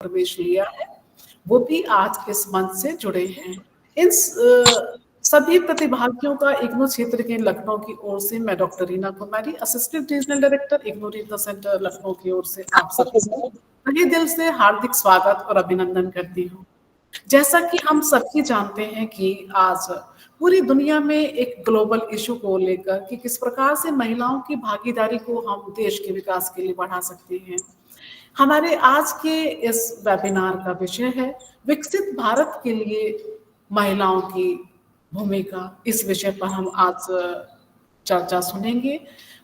प्रवेश लिया है, वो भी आज इस मंच से जुड़े हैं। इन सभी प्रतिभागियों का इग्नू क्षेत्र के लखनऊ की ओर से मैं doctor Reena Kumari, assistant regional director IGNOU regional centre Lucknow की ओर से आप सबको तहे दिल से हार्दिक स्वागत और अभिनंदन करती हूँ। जैसा कि हम सभी जानते हैं कि आज पूरी दुनिया में एक ग्लोबल इशू को लेकर कि किस प्रकार से महिलाओं की भागीदारी को हम देश के विकास के लिए बढ़ा सकते हैं। हमारे आज के इस वेबिनार का विषय है विकसित भारत के लिए महिलाओं की भूमिका। इस विषय पर हम आज चर्चा सुनेंगे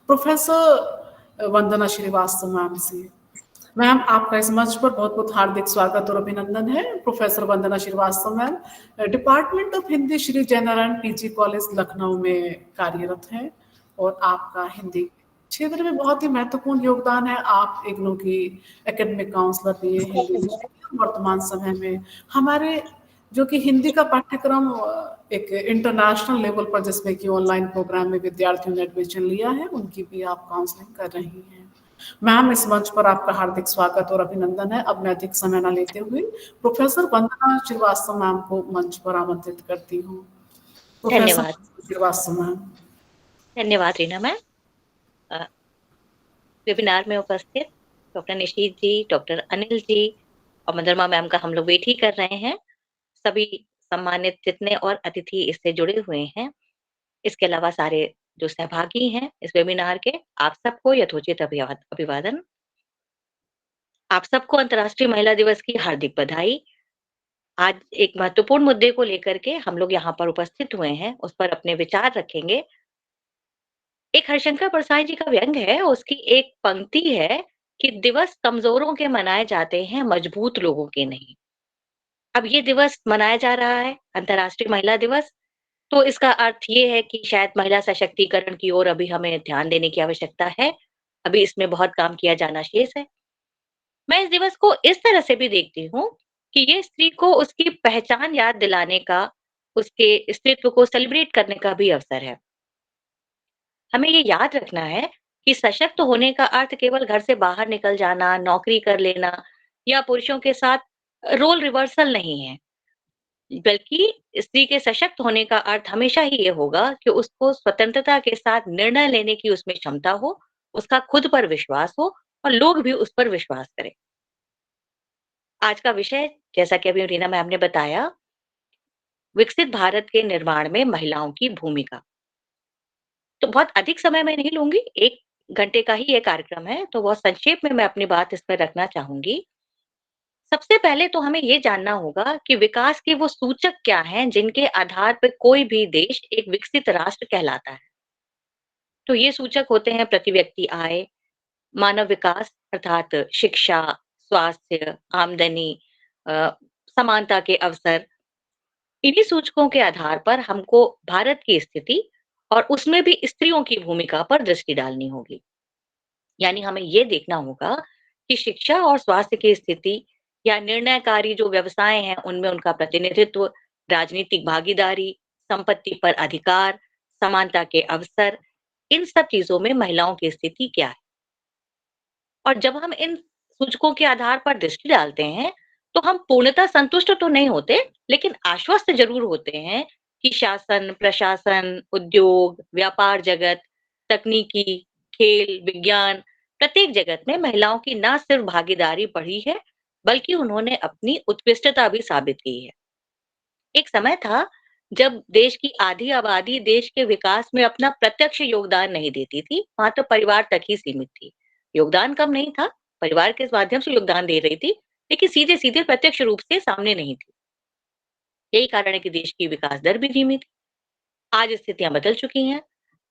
प्रोफेसर वंदना श्रीवास्तव मैम से। मैम, आपका इस मंच पर बहुत बहुत हार्दिक स्वागत और अभिनंदन है। Professor Vandana Shrivastava ma'am department of Hindi Shri Jainarayan PG college Lucknow में कार्यरत हैं और आपका हिंदी क्षेत्र में बहुत ही महत्वपूर्ण योगदान है। आप इग्नू की एकेडमिक काउंसलर भी हैं हिंदी विषय की। वर्तमान समय में हमारे जो कि हिंदी का पाठ्यक्रम एक इंटरनेशनल लेवल पर जिसमें कि ऑनलाइन प्रोग्राम में विद्यार्थियों ने एडमिशन लिया है, उनकी भी आप काउंसलिंग कर रही हैं। मैम, इस मंच पर आपका हार्दिक स्वागत और अभिनंदन है। अब मैं अधिक समय न लेते हुए प्रोफेसर वंदना श्रीवास्तव मैम को मंच पर आमंत्रित करती हूँ। धन्यवाद श्रीवास्तव मैम। धन्यवाद रीना मैम। वेबिनार में उपस्थित डॉक्टर निशीत जी, डॉक्टर अनिल जी और मदरमा मैम का हम लोग वेट ही कर रहे हैं। सभी सम्मानित जितने और अतिथि इससे जुड़े हुए हैं, इसके अलावा सारे जो सहभागी हैं इस वेबिनार के, आप सबको यथोचित अभिवादन। आप सबको अंतर्राष्ट्रीय महिला दिवस की हार्दिक बधाई। आज एक महत्वपूर्ण मुद्दे को लेकर के हम लोग यहाँ पर उपस्थित हुए हैं, उस पर अपने विचार रखेंगे। एक हरिशंकर प्रसाद जी का व्यंग है, उसकी एक पंक्ति है कि दिवस कमजोरों के मनाए जाते हैं, मजबूत लोगों के नहीं। अब ये दिवस मनाया जा रहा है अंतर्राष्ट्रीय महिला दिवस, तो इसका अर्थ ये है कि शायद महिला सशक्तिकरण की ओर अभी हमें ध्यान देने की आवश्यकता है। अभी इसमें बहुत काम किया जाना शेष है। मैं इस दिवस को इस तरह से भी देखती हूँ कि ये स्त्री को उसकी पहचान याद दिलाने का, उसके स्त्रीत्व को सेलिब्रेट करने का भी अवसर है। हमें ये याद रखना है कि सशक्त होने का अर्थ केवल घर से बाहर निकल जाना, नौकरी कर लेना या पुरुषों के साथ रोल रिवर्सल नहीं है, बल्कि स्त्री के सशक्त होने का अर्थ हमेशा ही ये होगा कि उसको स्वतंत्रता के साथ निर्णय लेने की उसमें क्षमता हो, उसका खुद पर विश्वास हो और लोग भी उस पर विश्वास करें। आज का विषय, जैसा कि अभी रीना मैम ने बताया, विकसित भारत के निर्माण में महिलाओं की भूमिका। तो बहुत अधिक समय मैं नहीं लूंगी, 1 घंटे का ही ये कार्यक्रम है, तो बहुत संक्षेप में मैं अपनी बात इसमें रखना चाहूंगी। सबसे पहले तो हमें ये जानना होगा कि विकास के वो सूचक क्या हैं जिनके आधार पर कोई भी देश एक विकसित राष्ट्र कहलाता है। तो ये सूचक होते हैं प्रति व्यक्ति आय, मानव विकास अर्थात शिक्षा, स्वास्थ्य, आमदनी, अ, समानता के अवसर। इन्हीं सूचकों के आधार पर हमको भारत की स्थिति और उसमें भी स्त्रियों की भूमिका पर दृष्टि डालनी होगी। यानी हमें ये देखना होगा कि शिक्षा और स्वास्थ्य की स्थिति या निर्णयकारी जो व्यवसाय हैं उनमें उनका प्रतिनिधित्व, राजनीतिक भागीदारी, संपत्ति पर अधिकार, समानता के अवसर, इन सब चीजों में महिलाओं की स्थिति क्या है। और जब हम इन सूचकों के आधार पर दृष्टि डालते हैं तो हम पूर्णतः संतुष्ट तो नहीं होते, लेकिन आश्वस्त जरूर होते हैं कि शासन, प्रशासन, उद्योग, व्यापार जगत, तकनीकी, खेल, विज्ञान, प्रत्येक जगत में महिलाओं की न सिर्फ भागीदारी बढ़ी है, बल्कि उन्होंने अपनी उत्कृष्टता भी साबित की है। एक समय था जब देश की आधी आबादी देश के विकास में अपना प्रत्यक्ष योगदान नहीं देती थी, मात्र परिवार तक ही सीमित थी। योगदान कम नहीं था, परिवार के माध्यम से योगदान दे रही थी, लेकिन सीधे सीधे प्रत्यक्ष रूप से सामने नहीं थी। यही कारण है कि देश की विकास दर भी धीमी थी। आज स्थितियां बदल चुकी हैं।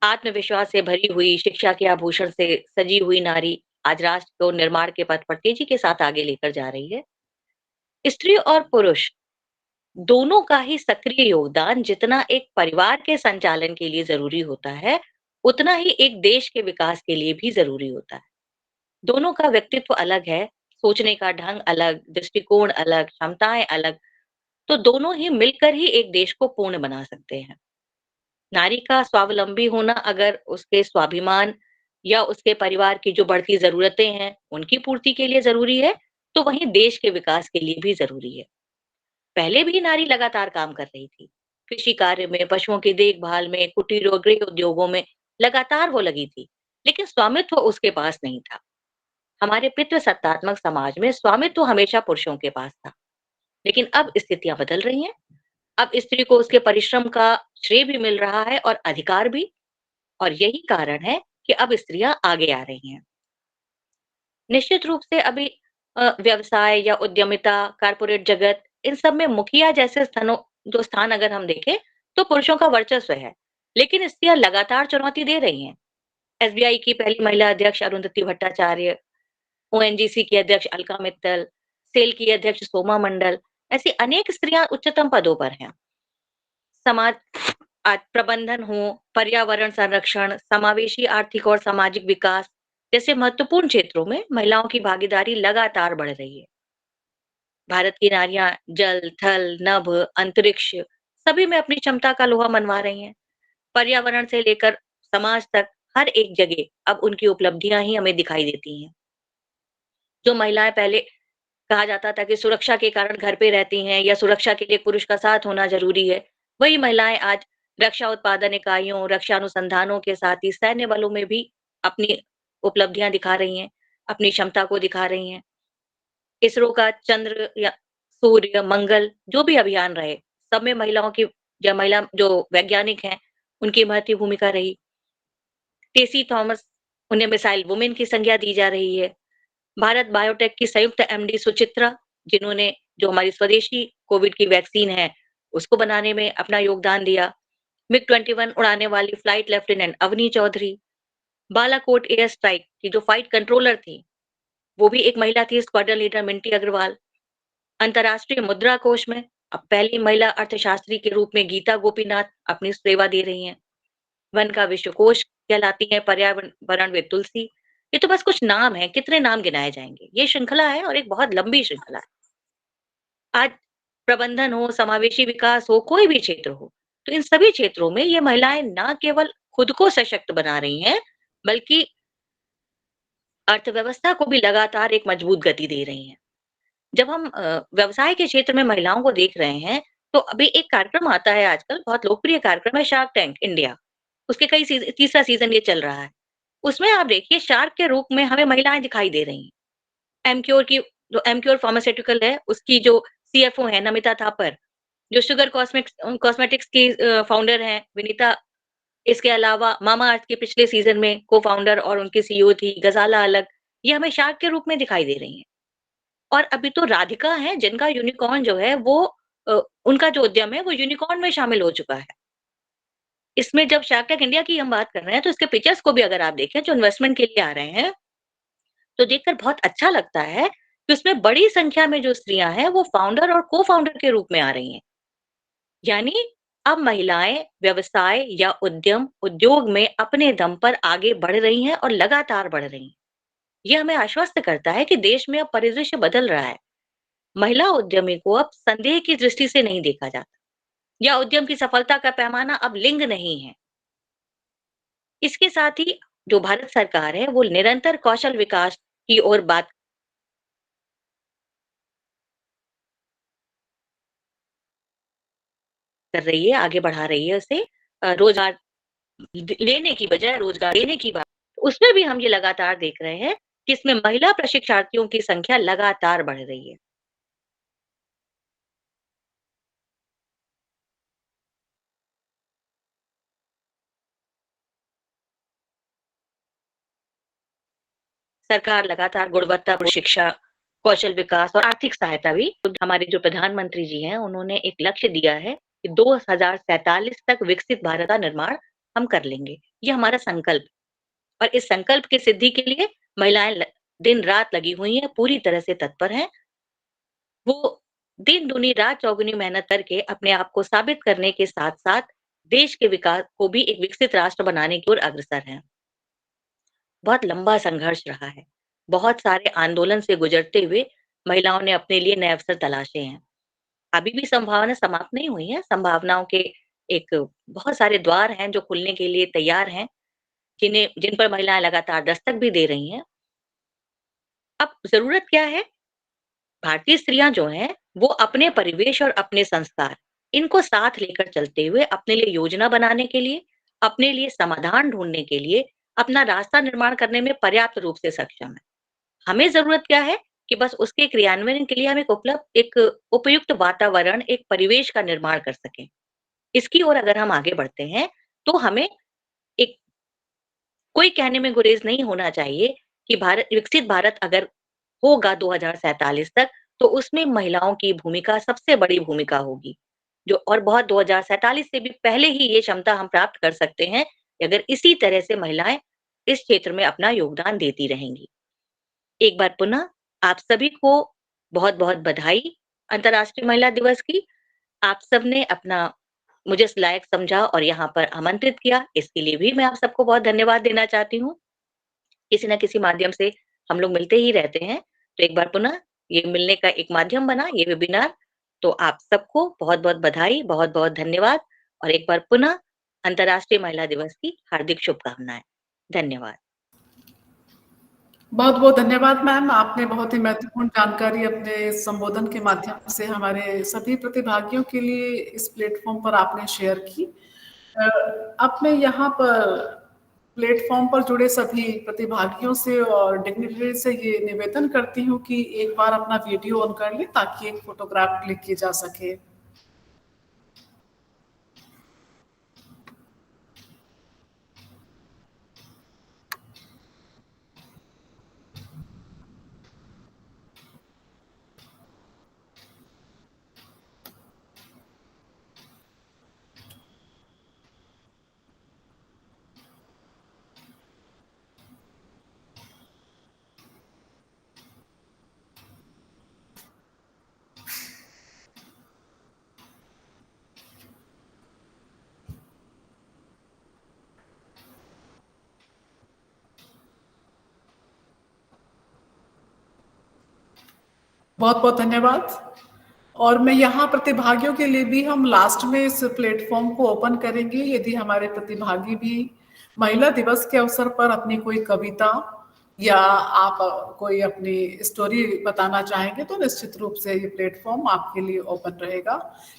आत्मविश्वास से भरी हुई, शिक्षा के आभूषण से सजी हुई नारी आज राष्ट्र को निर्माण के पथ पर तेजी के साथ आगे लेकर जा रही है। स्त्री और पुरुष दोनों का ही सक्रिय योगदान जितना एक परिवार के संचालन के लिए जरूरी होता है, उतना ही एक देश के विकास के लिए भी जरूरी होता है। दोनों का व्यक्तित्व अलग है, सोचने का ढंग अलग, दृष्टिकोण अलग, क्षमताएं अलग, तो दोनों ही मिलकर ही एक देश को पूर्ण बना सकते हैं। नारी का स्वावलंबी होना अगर उसके स्वाभिमान या उसके परिवार की जो बढ़ती जरूरतें हैं उनकी पूर्ति के लिए जरूरी है, तो वहीं देश के विकास के लिए भी ज़रूरी है। पहले भी नारी लगातार काम कर रही थी। कृषि कार्य में, पशुओं की देखभाल में, कुटीर और गृह उद्योगों में लगातार वो लगी थी, लेकिन स्वामित्व उसके पास नहीं था। हमारे पितृसत्तात्मक समाज में स्वामित्व हमेशा पुरुषों के पास था, लेकिन अब स्थितियां बदल रही हैं। अब स्त्री को उसके परिश्रम का श्रेय भी मिल रहा है और अधिकार भी, और यही कारण है कि अब स्त्रियां आगे आ रही हैं। निश्चित रूप से अभी व्यवसाय या उद्यमिता, कॉर्पोरेट जगत, इन सब में मुखिया जैसे स्थान अगर हम देखें, तो पुरुषों का वर्चस्व है, लेकिन स्त्रियां लगातार चुनौती दे रही हैं। एसबीआई की पहली महिला अध्यक्ष अरुंधति भट्टाचार्य, ओएनजीसी की अध्यक्ष अलका मित्तल, सेल की अध्यक्ष सोमा मंडल, ऐसी अनेक स्त्रियां उच्चतम पदों पर हैं। समाज प्रबंधन हो, पर्यावरण संरक्षण, समावेशी आर्थिक और सामाजिक विकास जैसे महत्वपूर्ण क्षेत्रों में महिलाओं की भागीदारी लगातार बढ़ रही है। भारत की नारियां जल, थल, नभ, अंतरिक्ष सभी में अपनी क्षमता का लोहा मनवा रही हैं। पर्यावरण से लेकर समाज तक हर एक जगह अब उनकी उपलब्धियां ही हमें दिखाई देती हैं। जो महिलाएं पहले कहा जाता था कि सुरक्षा के कारण घर पे रहती हैं या सुरक्षा के लिए पुरुष का साथ होना ज़रूरी है, वही महिलाएँ आज रक्षा उत्पादन इकाइयों, रक्षा अनुसंधानों के साथ ही सैन्य बलों में भी अपनी उपलब्धियाँ दिखा रही हैं, अपनी क्षमता को दिखा रही हैं। इसरो का चंद्र या सूर्य, मंगल जो भी अभियान रहे, सब में महिलाओं की या महिला जो वैज्ञानिक हैं, उनकी महत्वपूर्ण भूमिका रही। टेसी थॉमस, उन्हें मिसाइल वुमेन की संज्ञा दी जा रही है। भारत बायोटेक की संयुक्त एमडी सुचित्रा, जिन्होंने जो हमारी स्वदेशी कोविड की वैक्सीन है, उसको बनाने में अपना योगदान दिया। मिग 21 उड़ाने वाली flight lieutenant Avani Chaudhary, Balakot air strike की जो फ्लाइट कंट्रोलर थी, वो भी एक महिला थी, स्क्वाड्रन लीडर मिंटी अग्रवाल। अंतर्राष्ट्रीय मुद्रा कोष में अब पहली महिला अर्थशास्त्री के रूप में गीता गोपीनाथ अपनी सेवा दे रही हैं। वन का विश्व कोश कहलाती हैं पर्यावरणविद तुलसी। ये तो बस कुछ नाम हैं, कितने नाम गिनाए जाएँगे? ये श्रृंखला है और एक बहुत लंबी श्रृंखला है। आज प्रबंधन हो, समावेशी विकास हो, कोई भी क्षेत्र हो, तो इन सभी क्षेत्रों में ये महिलाएँ ना केवल खुद को सशक्त बना रही हैं, बल्कि अर्थव्यवस्था को भी लगातार एक मजबूत गति दे रही हैं। जब हम व्यवसाय के क्षेत्र में महिलाओं को देख रहे हैं, तो अभी एक कार्यक्रम आता है आजकल, बहुत लोकप्रिय कार्यक्रम है शार्क टैंक इंडिया। उसके कई तीसरा सीज़न ये चल रहा है। उसमें आप देखिए शार्क के रूप में हमें महिलाएँ दिखाई दे रही हैं। एमक्योर की जो एमक्योर फार्मास्यूटिकल है, उसकी जो सीएफओ हैं नमिता थापर, जो शुगर कॉस्मेटिक्स की फाउंडर हैं विनीता, इसके अलावा मामाअर्थ के पिछले सीज़न में को-फाउंडर और उनकी सीईओ थी गज़ाला अलग, ये हमें शार्क के रूप में दिखाई दे रही हैं। और अभी तो राधिका हैं जिनका यूनिकॉर्न जो है वो उनका जो उद्यम है वो यूनिकॉर्न में शामिल हो चुका है। इसमें जब शार्क टैंक इंडिया की हम बात कर रहे हैं तो इसके पिक्चर्स को भी अगर आप देखें जो इन्वेस्टमेंट के लिए आ रहे हैं, तो देखकर बहुत अच्छा लगता है कि उसमें बड़ी संख्या में जो स्त्रियाँ हैं वो फाउंडर और को-फाउंडर के रूप में आ रही हैं। यानी अब महिलाएँ व्यवसाय या उद्योग में अपने दम पर आगे बढ़ रही हैं और लगातार बढ़ रही हैं। ये हमें आश्वस्त करता है कि देश में अब परिदृश्य बदल रहा है। महिला उद्यमी को अब संदेह की दृष्टि से नहीं देखा जाता या उद्यम की सफलता का पैमाना अब लिंग नहीं है। इसके साथ ही जो भारत सरकार है वो निरंतर कौशल विकास की ओर बात कर रही है, आगे बढ़ा रही है उसे। रोजगार लेने की बजाय रोजगार देने की बात, उसमें भी हम ये लगातार देख रहे हैं कि इसमें महिला प्रशिक्षार्थियों की संख्या लगातार बढ़ रही है। सरकार लगातार गुणवत्तापूर्ण शिक्षा, कौशल विकास और आर्थिक सहायता भी, हमारे जो प्रधानमंत्री जी हैं, उन्होंने एक लक्ष्य दिया है कि 2047 तक विकसित भारत का निर्माण हम कर लेंगे। ये हमारा संकल्प, और इस संकल्प की सिद्धि के लिए महिलाएँ दिन-रात लगी हुई हैं, पूरी तरह से तत्पर हैं। वो दिन दूनी रात चौगुनी मेहनत करके अपने आप को साबित करने के साथ-साथ देश के विकास को भी एक विकसित राष्ट्र बनाने की ओर अग्रसर हैं। बहुत लंबा संघर्ष रहा है। बहुत सारे आंदोलन से गुजरते हुए महिलाओं ने अपने लिए नए अवसर तलाशे हैं। अभी भी संभावना समाप्त नहीं हुई है। संभावनाओं के एक बहुत सारे द्वार हैं जो खुलने के लिए तैयार हैं, जिन पर महिलाएँ लगातार दस्तक भी दे रही हैं। अब ज़रूरत क्या है? भारतीय स्त्रियां जो हैं वो अपने परिवेश और अपने संस्कार इनको साथ लेकर चलते हुए अपने लिए योजना बनाने के लिए, अपने लिए समाधान ढूंढने के लिए, अपना रास्ता निर्माण करने में पर्याप्त रूप से सक्षम है। हमें जरूरत क्या है कि बस उसके क्रियान्वयन के लिए हम एक उपयुक्त वातावरण, एक परिवेश का निर्माण कर सकें। इसकी ओर अगर हम आगे बढ़ते हैं तो हमें एक कोई कहने में गुरेज नहीं होना चाहिए कि भारत विकसित भारत अगर होगा 2047 तक, तो उसमें महिलाओं की भूमिका सबसे बड़ी भूमिका होगी। जो और बहुत 2047 से भी पहले ही ये क्षमता हम प्राप्त कर सकते हैं, कि अगर इसी तरह से महिलाएं इस क्षेत्र में अपना योगदान देती रहेंगी। एक बार पुनः आप सभी को बहुत-बहुत बधाई अंतर्राष्ट्रीय महिला दिवस की। आप सबने अपना मुझे इस लायक समझा और यहाँ पर आमंत्रित किया, इसके लिए भी मैं आप सबको बहुत धन्यवाद देना चाहती हूँ। किसी न किसी माध्यम से हम लोग मिलते ही रहते हैं। तो एक बार पुनः ये मिलने का एक माध्यम बना ये वेबिनार। तो आप सबको बहुत-बहुत बधाई, बहुत-बहुत धन्यवाद और एक बार पुनः अंतर्राष्ट्रीय महिला दिवस की हार्दिक शुभकामनाएँ। धन्यवाद। बहुत बहुत धन्यवाद मैम, आपने बहुत ही महत्वपूर्ण जानकारी अपने संबोधन के माध्यम से हमारे सभी प्रतिभागियों के लिए इस प्लेटफॉर्म पर आपने शेयर की। अब मैं यहाँ पर प्लेटफॉर्म पर जुड़े सभी प्रतिभागियों से और डिग्निटरी से ये निवेदन करती हूँ कि एक बार अपना वीडियो ऑन कर ले ताकि एक फोटोग्राफ क्लिक की जा सके। बहुत बहुत धन्यवाद। और मैं यहाँ प्रतिभागियों के लिए भी हम लास्ट में इस प्लेटफॉर्म को ओपन करेंगे। यदि हमारे प्रतिभागी भी महिला दिवस के अवसर पर अपनी कोई कविता या आप कोई अपनी स्टोरी बताना चाहेंगे तो निश्चित रूप से ये प्लेटफॉर्म आपके लिए ओपन रहेगा।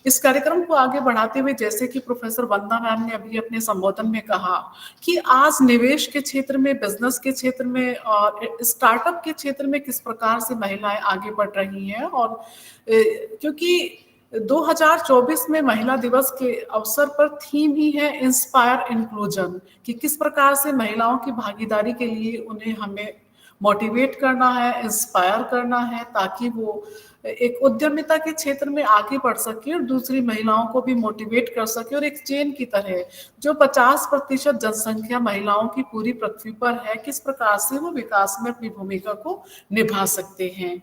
इस कार्यक्रम को आगे बढ़ाते हुए जैसे कि प्रोफेसर वंदना मैम ने अभी अपने संबोधन में कहा कि आज निवेश के क्षेत्र में, बिजनेस के क्षेत्र में और स्टार्टअप के क्षेत्र में किस प्रकार से महिलाएं आगे बढ़ रही हैं। और क्योंकि 2024 में महिला दिवस के अवसर पर थीम ही है इंस्पायर इंक्लूजन, कि किस प्रकार से महिलाओं की भागीदारी के लिए उन्हें हमें मोटिवेट करना है, इंस्पायर करना है, ताकि वो एक उद्यमिता के क्षेत्र में आगे बढ़ सके और दूसरी महिलाओं को भी मोटिवेट कर सके। और एक चेन की तरह जो 50% जनसंख्या महिलाओं की पूरी पृथ्वी पर है, किस प्रकार से वो विकास में अपनी भूमिका को निभा सकते हैं।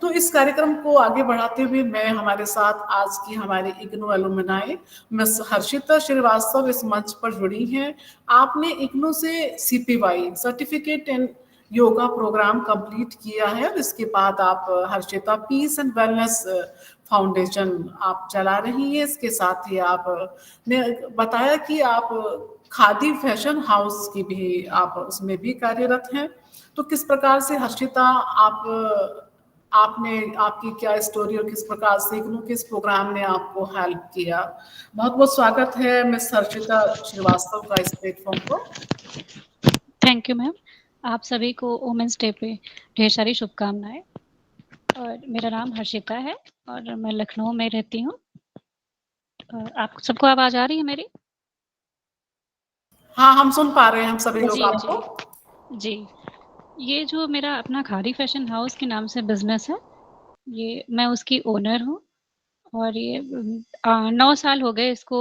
तो इस कार्यक्रम को आगे बढ़ाते हुए मैं हमारे साथ आज की हमारे इग्नू एलुमनाई मिस हर्षिता श्रीवास्तव इस मंच पर जुड़ी हैं। आपने इग्नू से CPY certificate in yoga programme complete किया है और इसके बाद आप Harshita peace and wellness foundation आप चला रही हैं। इसके साथ ही आप ने बताया कि आप खादी फैशन हाउस की भी आप उसमें भी कार्यरत हैं। तो किस प्रकार से हर्षिता आपने आपकी क्या स्टोरी और किस प्रकार से इग्नू के इस प्रोग्राम ने आपको हेल्प किया। बहुत बहुत स्वागत है मिस हर्षिता श्रीवास्तव का इस प्लेटफॉर्म पर। Thank you ma'am. आप सभी को वुमेन्स डे पे ढेर सारी शुभकामनाएं। और मेरा नाम हर्षिता है और मैं लखनऊ में रहती हूँ। आप सबको आवाज आ रही है मेरी? हाँ, हम सुन पा रहे हैं, हम सभी लोग आपको। जी, ये जो मेरा अपना खादी फैशन हाउस के नाम से बिजनेस है, ये मैं उसकी ओनर हूँ और ये 9 साल हो गए इसको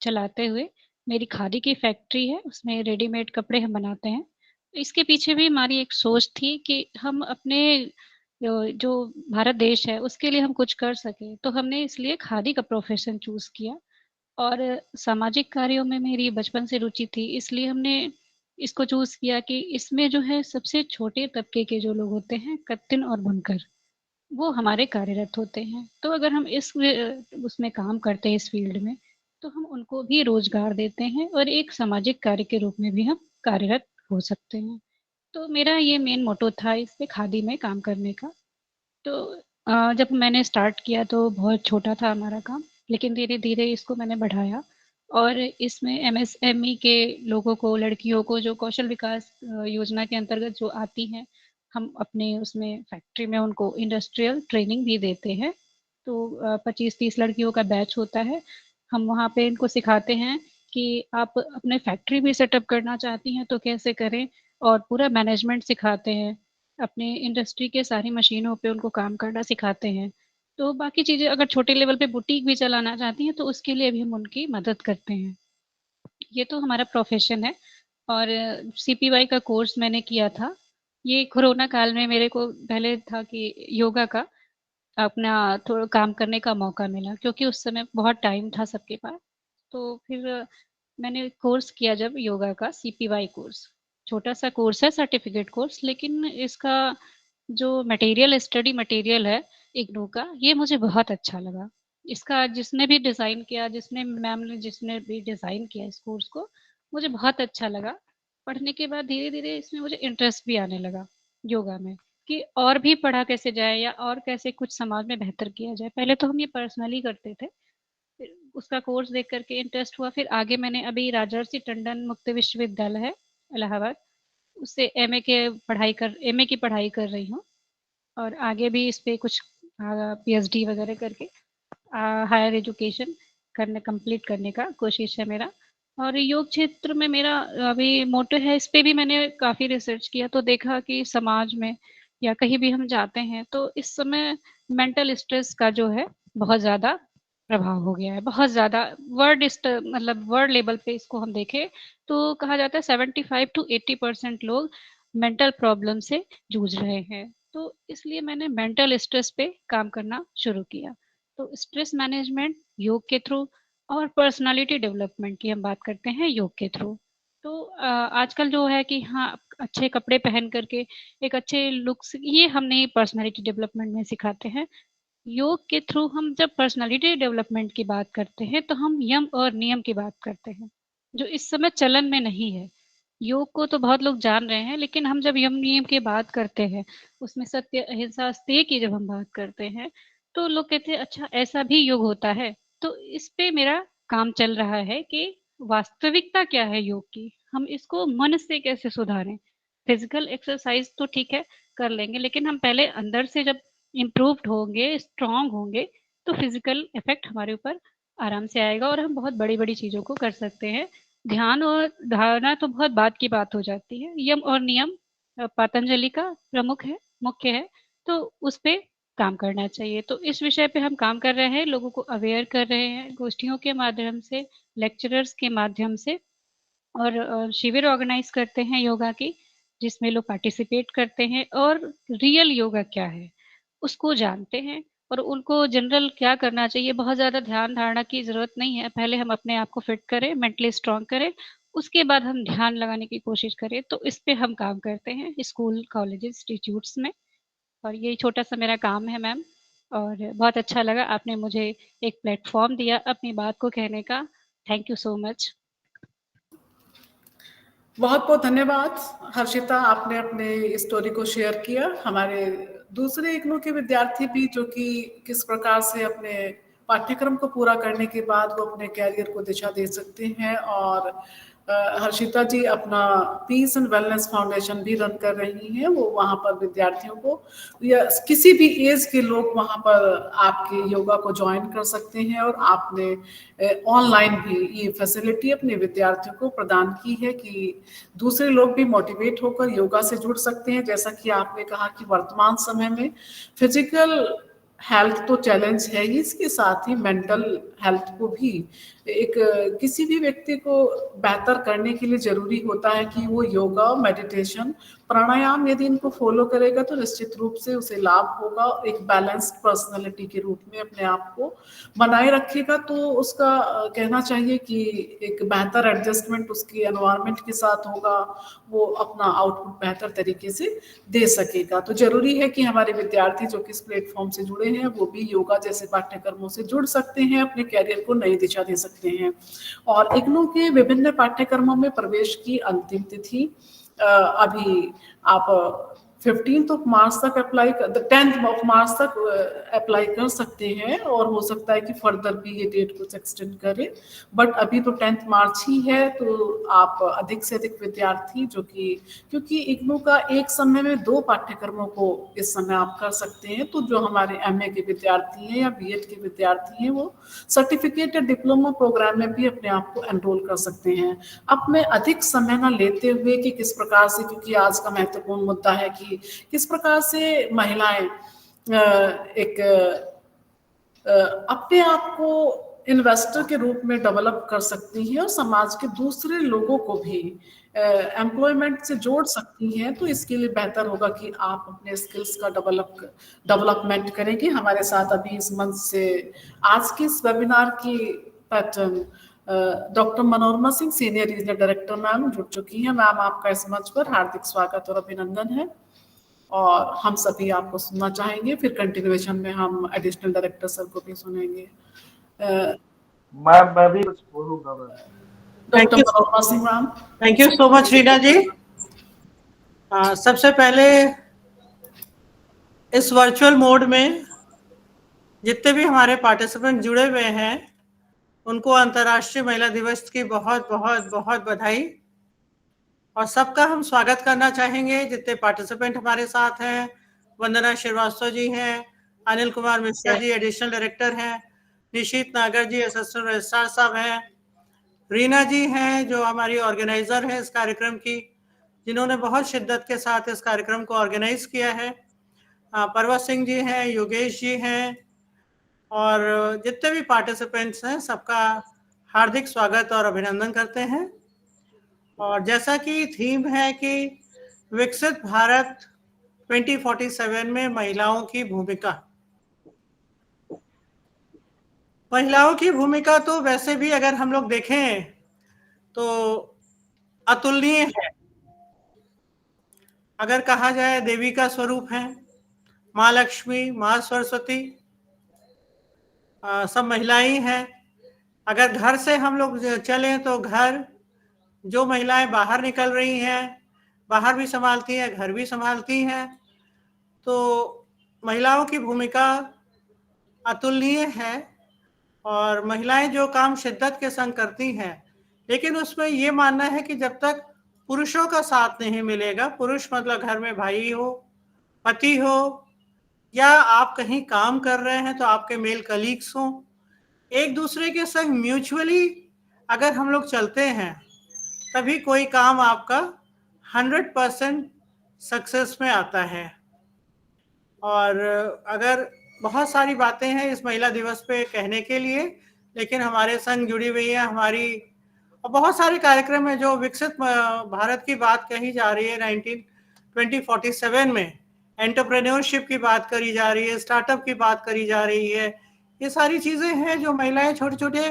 चलाते हुए। मेरी खादी की फैक्ट्री है, उसमें रेडीमेड कपड़े हम बनाते हैं। इसके पीछे भी हमारी एक सोच थी कि हम अपने जो भारत देश है उसके लिए हम कुछ कर सकें, तो हमने इसलिए खादी का प्रोफेशन चूज़ किया। और सामाजिक कार्यों में मेरी बचपन से रुचि थी, इसलिए हमने इसको चूज़ किया कि इसमें जो है सबसे छोटे तबके के जो लोग होते हैं, कत्तिन और बुनकर, वो हमारे कार्यरत होते हैं। तो अगर हम इस उसमें काम करते हैं इस फ़ील्ड में, तो हम उनको भी रोज़गार देते हैं और एक सामाजिक कार्य के रूप में भी हम कार्यरत हो सकते हैं। तो मेरा ये मेन मोटो था इस पे खादी में काम करने का। तो जब मैंने स्टार्ट किया तो बहुत छोटा था हमारा काम, लेकिन धीरे-धीरे इसको मैंने बढ़ाया और इसमें एमएसएमई के लोगों को, लड़कियों को जो कौशल विकास योजना के अंतर्गत जो आती हैं, हम अपने उसमें फैक्ट्री में उनको इंडस्ट्रियल ट्रेनिंग भी देते हैं। तो 25-30 लड़कियों का बैच होता है। हम वहाँ पे इनको सिखाते हैं कि आप अपने फैक्ट्री भी सेटअप करना चाहती हैं तो कैसे करें, और पूरा मैनेजमेंट सिखाते हैं। अपने इंडस्ट्री के सारी मशीनों पे उनको काम करना सिखाते हैं। तो बाकी चीज़ें अगर छोटे लेवल पे बुटीक भी चलाना चाहती हैं तो उसके लिए भी हम उनकी मदद करते हैं। ये तो हमारा प्रोफ़ेशन है। और सीपीवाई का कोर्स मैंने किया था। ये कोरोना काल में मेरे को पहले था कि योगा का अपना थोड़ा काम करने का मौका मिला, क्योंकि उस समय बहुत टाइम था सबके पास। तो फिर मैंने कोर्स किया जब योगा का, सीपीवाई कोर्स। छोटा-सा कोर्स है, सर्टिफ़िकेट कोर्स, लेकिन इसका जो मटेरियल, स्टडी मटेरियल है इग्नू का, ये मुझे बहुत अच्छा लगा। इसका जिसने भी डिज़ाइन किया, मैम ने जिसने भी डिज़ाइन किया इस कोर्स को, मुझे बहुत अच्छा लगा। पढ़ने के बाद धीरे-धीरे इसमें मुझे इंटरेस्ट भी आने लगा योगा में, कि और भी पढ़ा कैसे जाए या और कैसे कुछ समाज में बेहतर किया जाए। पहले तो हम ये पर्सनली करते थे, फिर उसका कोर्स देख कर के इंटरेस्ट हुआ। फिर आगे मैंने अभी राजर्षि टंडन मुक्त विश्वविद्यालय है इलाहाबाद, उससे एमए की पढ़ाई कर रही हूँ, और आगे भी इस पे कुछ पीएचडी वगैरह करके हायर एजुकेशन कंप्लीट करने का कोशिश है मेरा। और योग क्षेत्र में मेरा अभी मोटो है, इस पे भी मैंने काफ़ी रिसर्च किया तो देखा कि समाज में या कहीं भी हम जाते हैं तो इस समय मेंटल स्ट्रेस का जो है बहुत ज़्यादा प्रभाव हो गया है, बहुत ज़्यादा। मतलब वर्ल्ड लेवल पे इसको हम देखें तो कहा जाता है 75 टू 80% लोग मेंटल प्रॉब्लम से जूझ रहे हैं। तो इसलिए मैंने मेंटल स्ट्रेस पे काम करना शुरू किया। तो स्ट्रेस मैनेजमेंट योग के थ्रू, और पर्सनालिटी डेवलपमेंट की हम बात करते हैं योग के थ्रू। तो आजकल जो है कि हाँ, अच्छे कपड़े पहन करके एक अच्छे लुक्स, ये हम नहीं पर्सनालिटी डेवलपमेंट में सिखाते हैं। योग के थ्रू हम जब पर्सनालिटी डेवलपमेंट की बात करते हैं तो हम यम और नियम की बात करते हैं, जो इस समय चलन में नहीं है। योग को तो बहुत लोग जान रहे हैं, लेकिन हम जब यम नियम की बात करते हैं, उसमें सत्य अहिंसा अस्तेय की जब हम बात करते हैं, तो लोग कहते हैं अच्छा ऐसा भी योग होता है। तो इस पे मेरा काम चल रहा है कि वास्तविकता क्या है योग की, हम इसको मन से कैसे सुधारें। फिजिकल एक्सरसाइज तो ठीक है, कर लेंगे, लेकिन हम पहले अंदर से जब इम्प्रूव्ड होंगे, स्ट्रांग होंगे, तो फिजिकल इफेक्ट हमारे ऊपर आराम से आएगा और हम बहुत बड़ी-बड़ी चीज़ों को कर सकते हैं। ध्यान और धारणा तो बहुत बाद की बात हो जाती है। यम और नियम पतंजलि का मुख्य है, तो उस पे काम करना चाहिए। तो इस विषय पे हम काम कर रहे हैं, लोगों को अवेयर कर रहे हैं, गोष्ठियों के माध्यम से, लेक्चरर्स के माध्यम से, और शिविर ऑर्गेनाइज करते हैं योगा की, जिसमें लोग पार्टिसिपेट करते हैं और रियल योगा क्या है उसको जानते हैं, और उनको जनरल क्या करना चाहिए। बहुत ज़्यादा ध्यान धारणा की ज़रूरत नहीं है, पहले हम अपने आप को फिट करें, मेंटली स्ट्रांग करें, उसके बाद हम ध्यान लगाने की कोशिश करें। तो इस पे हम काम करते हैं स्कूल, कॉलेज, इंस्टीट्यूट्स में, और ये छोटा सा मेरा काम है मैम। और बहुत अच्छा लगा आपने मुझे एक प्लेटफॉर्म दिया अपनी बात को कहने का। Thank you so much. बहुत बहुत धन्यवाद हर्षिता, आपने अपने स्टोरी को शेयर किया। हमारे दूसरे इग्नू के विद्यार्थी भी जो कि किस प्रकार से अपने पाठ्यक्रम को पूरा करने के बाद वो अपने कैरियर को दिशा दे सकते हैं, और हर्षिता जी अपना पीस एंड वेलनेस फाउंडेशन भी रन कर रही हैं। वो वहाँ पर विद्यार्थियों को या किसी भी एज के लोग वहाँ पर आपके योगा को ज्वाइन कर सकते हैं, और आपने ऑनलाइन भी ये फैसिलिटी अपने विद्यार्थियों को प्रदान की है कि दूसरे लोग भी मोटिवेट होकर योगा से जुड़ सकते हैं। जैसा कि आपने कहा कि वर्तमान समय में फिजिकल हेल्थ तो चैलेंज है ही, इसके साथ ही मेंटल हेल्थ को भी एक किसी भी व्यक्ति को बेहतर करने के लिए जरूरी होता है कि वो योगा, मेडिटेशन, प्राणायाम यदि इनको फॉलो करेगा तो निश्चित रूप से उसे लाभ होगा। एक बैलेंस्ड पर्सनालिटी के रूप में अपने आप को बनाए रखेगा, तो उसका कहना चाहिए कि एक बेहतर एडजस्टमेंट उसकी एनवायरनमेंट के साथ होगा, वो अपना आउटपुट बेहतर तरीके से दे सकेगा। तो जरूरी है कि हमारे विद्यार्थी जो कि इस प्लेटफॉर्म से जुड़े हैं वो भी योगा जैसे पाठ्यक्रमों से जुड़ सकते हैं, अपने कैरियर को नई दिशा दे सकते हैं। और इग्नू के विभिन्न पाठ्यक्रमों में प्रवेश की अंतिम तिथि अभी आप 15 मार्च तक अप्लाई 10 मार्च तक अप्लाई कर सकते हैं, और हो सकता है कि फर्दर भी ये डेट कुछ एक्सटेंड करें, बट अभी तो 10 मार्च ही है। तो आप अधिक से अधिक विद्यार्थी जो कि, क्योंकि इग्नू का एक समय में 2 पाठ्यक्रमों को इस समय आप कर सकते हैं, तो जो हमारे एमए के विद्यार्थी हैं या बीएड के विद्यार्थी हैं वो सर्टिफिकेट या डिप्लोमा प्रोग्राम में भी अपने आप को एनरोल कर सकते हैं। अब मैं अधिक समय न लेते हुए कि किस प्रकार से, क्योंकि आज का महत्वपूर्ण मुद्दा है कि किस प्रकार से महिलाएं एक अपने आप को इन्वेस्टर के रूप में डेवलप कर सकती हैं और समाज के दूसरे लोगों को भी एम्प्लॉयमेंट से जोड़ सकती हैं। तो इसके लिए बेहतर होगा कि आप अपने स्किल्स का डेवलपमेंट करेंगे। हमारे साथ अभी इस मंच से आज के इस वेबिनार की pattern doctor Manorama Singh, senior regional director ma'am जुड़ चुकी हैं। मैम, आपका इस मंच पर हार्दिक स्वागत और अभिनंदन है, और हम सभी आपको सुनना चाहेंगे। फिर कंटिन्यूएशन में हम एडिशनल डायरेक्टर सर को भी सुनेंगे। मैम, मैं भी कुछ बोलूंगा। Doctor Manorama Singh ma'am. Thank you so much Reena ji. सबसे पहले इस वर्चुअल मोड में जितने भी हमारे पार्टिसिपेंट जुड़े हुए हैं उनको अंतर्राष्ट्रीय महिला दिवस की बहुत बहुत बहुत बधाई, और सबका हम स्वागत करना चाहेंगे। जितने पार्टिसिपेंट हमारे साथ हैं, वंदना श्रीवास्तव जी हैं, अनिल कुमार मिश्रा जी एडिशनल डायरेक्टर हैं, निशीत नागर जी असिस्टेंट रजिस्ट्रार साहब हैं, रीना जी हैं जो हमारी ऑर्गेनाइजर है इस कार्यक्रम की, जिन्होंने बहुत शिद्दत के साथ इस कार्यक्रम को ऑर्गेनाइज किया है, परवत सिंह जी हैं, योगेश जी हैं, और जितने भी पार्टिसिपेंट्स हैं सबका हार्दिक स्वागत और अभिनंदन करते हैं। और जैसा कि थीम है कि विकसित भारत 2047 में महिलाओं की भूमिका, महिलाओं की भूमिका तो वैसे भी अगर हम लोग देखें तो अतुलनीय है। अगर कहा जाए देवी का स्वरूप है, माँ लक्ष्मी, माँ सरस्वती, सब महिलाएं हैं। अगर घर से हम लोग चलें तो घर, जो महिलाएं बाहर निकल रही हैं, बाहर भी संभालती हैं, घर भी संभालती हैं, तो महिलाओं की भूमिका अतुलनीय है। और महिलाएं जो काम शिद्दत के संग करती हैं, लेकिन उसमें ये मानना है कि जब तक पुरुषों का साथ नहीं मिलेगा, पुरुष मतलब घर में भाई हो, पति हो, या आप कहीं काम कर रहे हैं तो आपके मेल कलीग्स हों, एक दूसरे के संग म्यूचुअली अगर हम लोग चलते हैं तभी कोई काम आपका 100% सक्सेस में आता है। और अगर बहुत सारी बातें हैं इस महिला दिवस पे कहने के लिए, लेकिन हमारे संग जुड़ी हुई है हमारी, और बहुत सारे कार्यक्रम है जो विकसित भारत की बात कही जा रही है 2047 में, एंटरप्रेन्योरशिप की बात करी जा रही है, स्टार्टअप की बात करी जा रही है। ये सारी चीज़ें हैं जो महिलाएं छोटे छोटे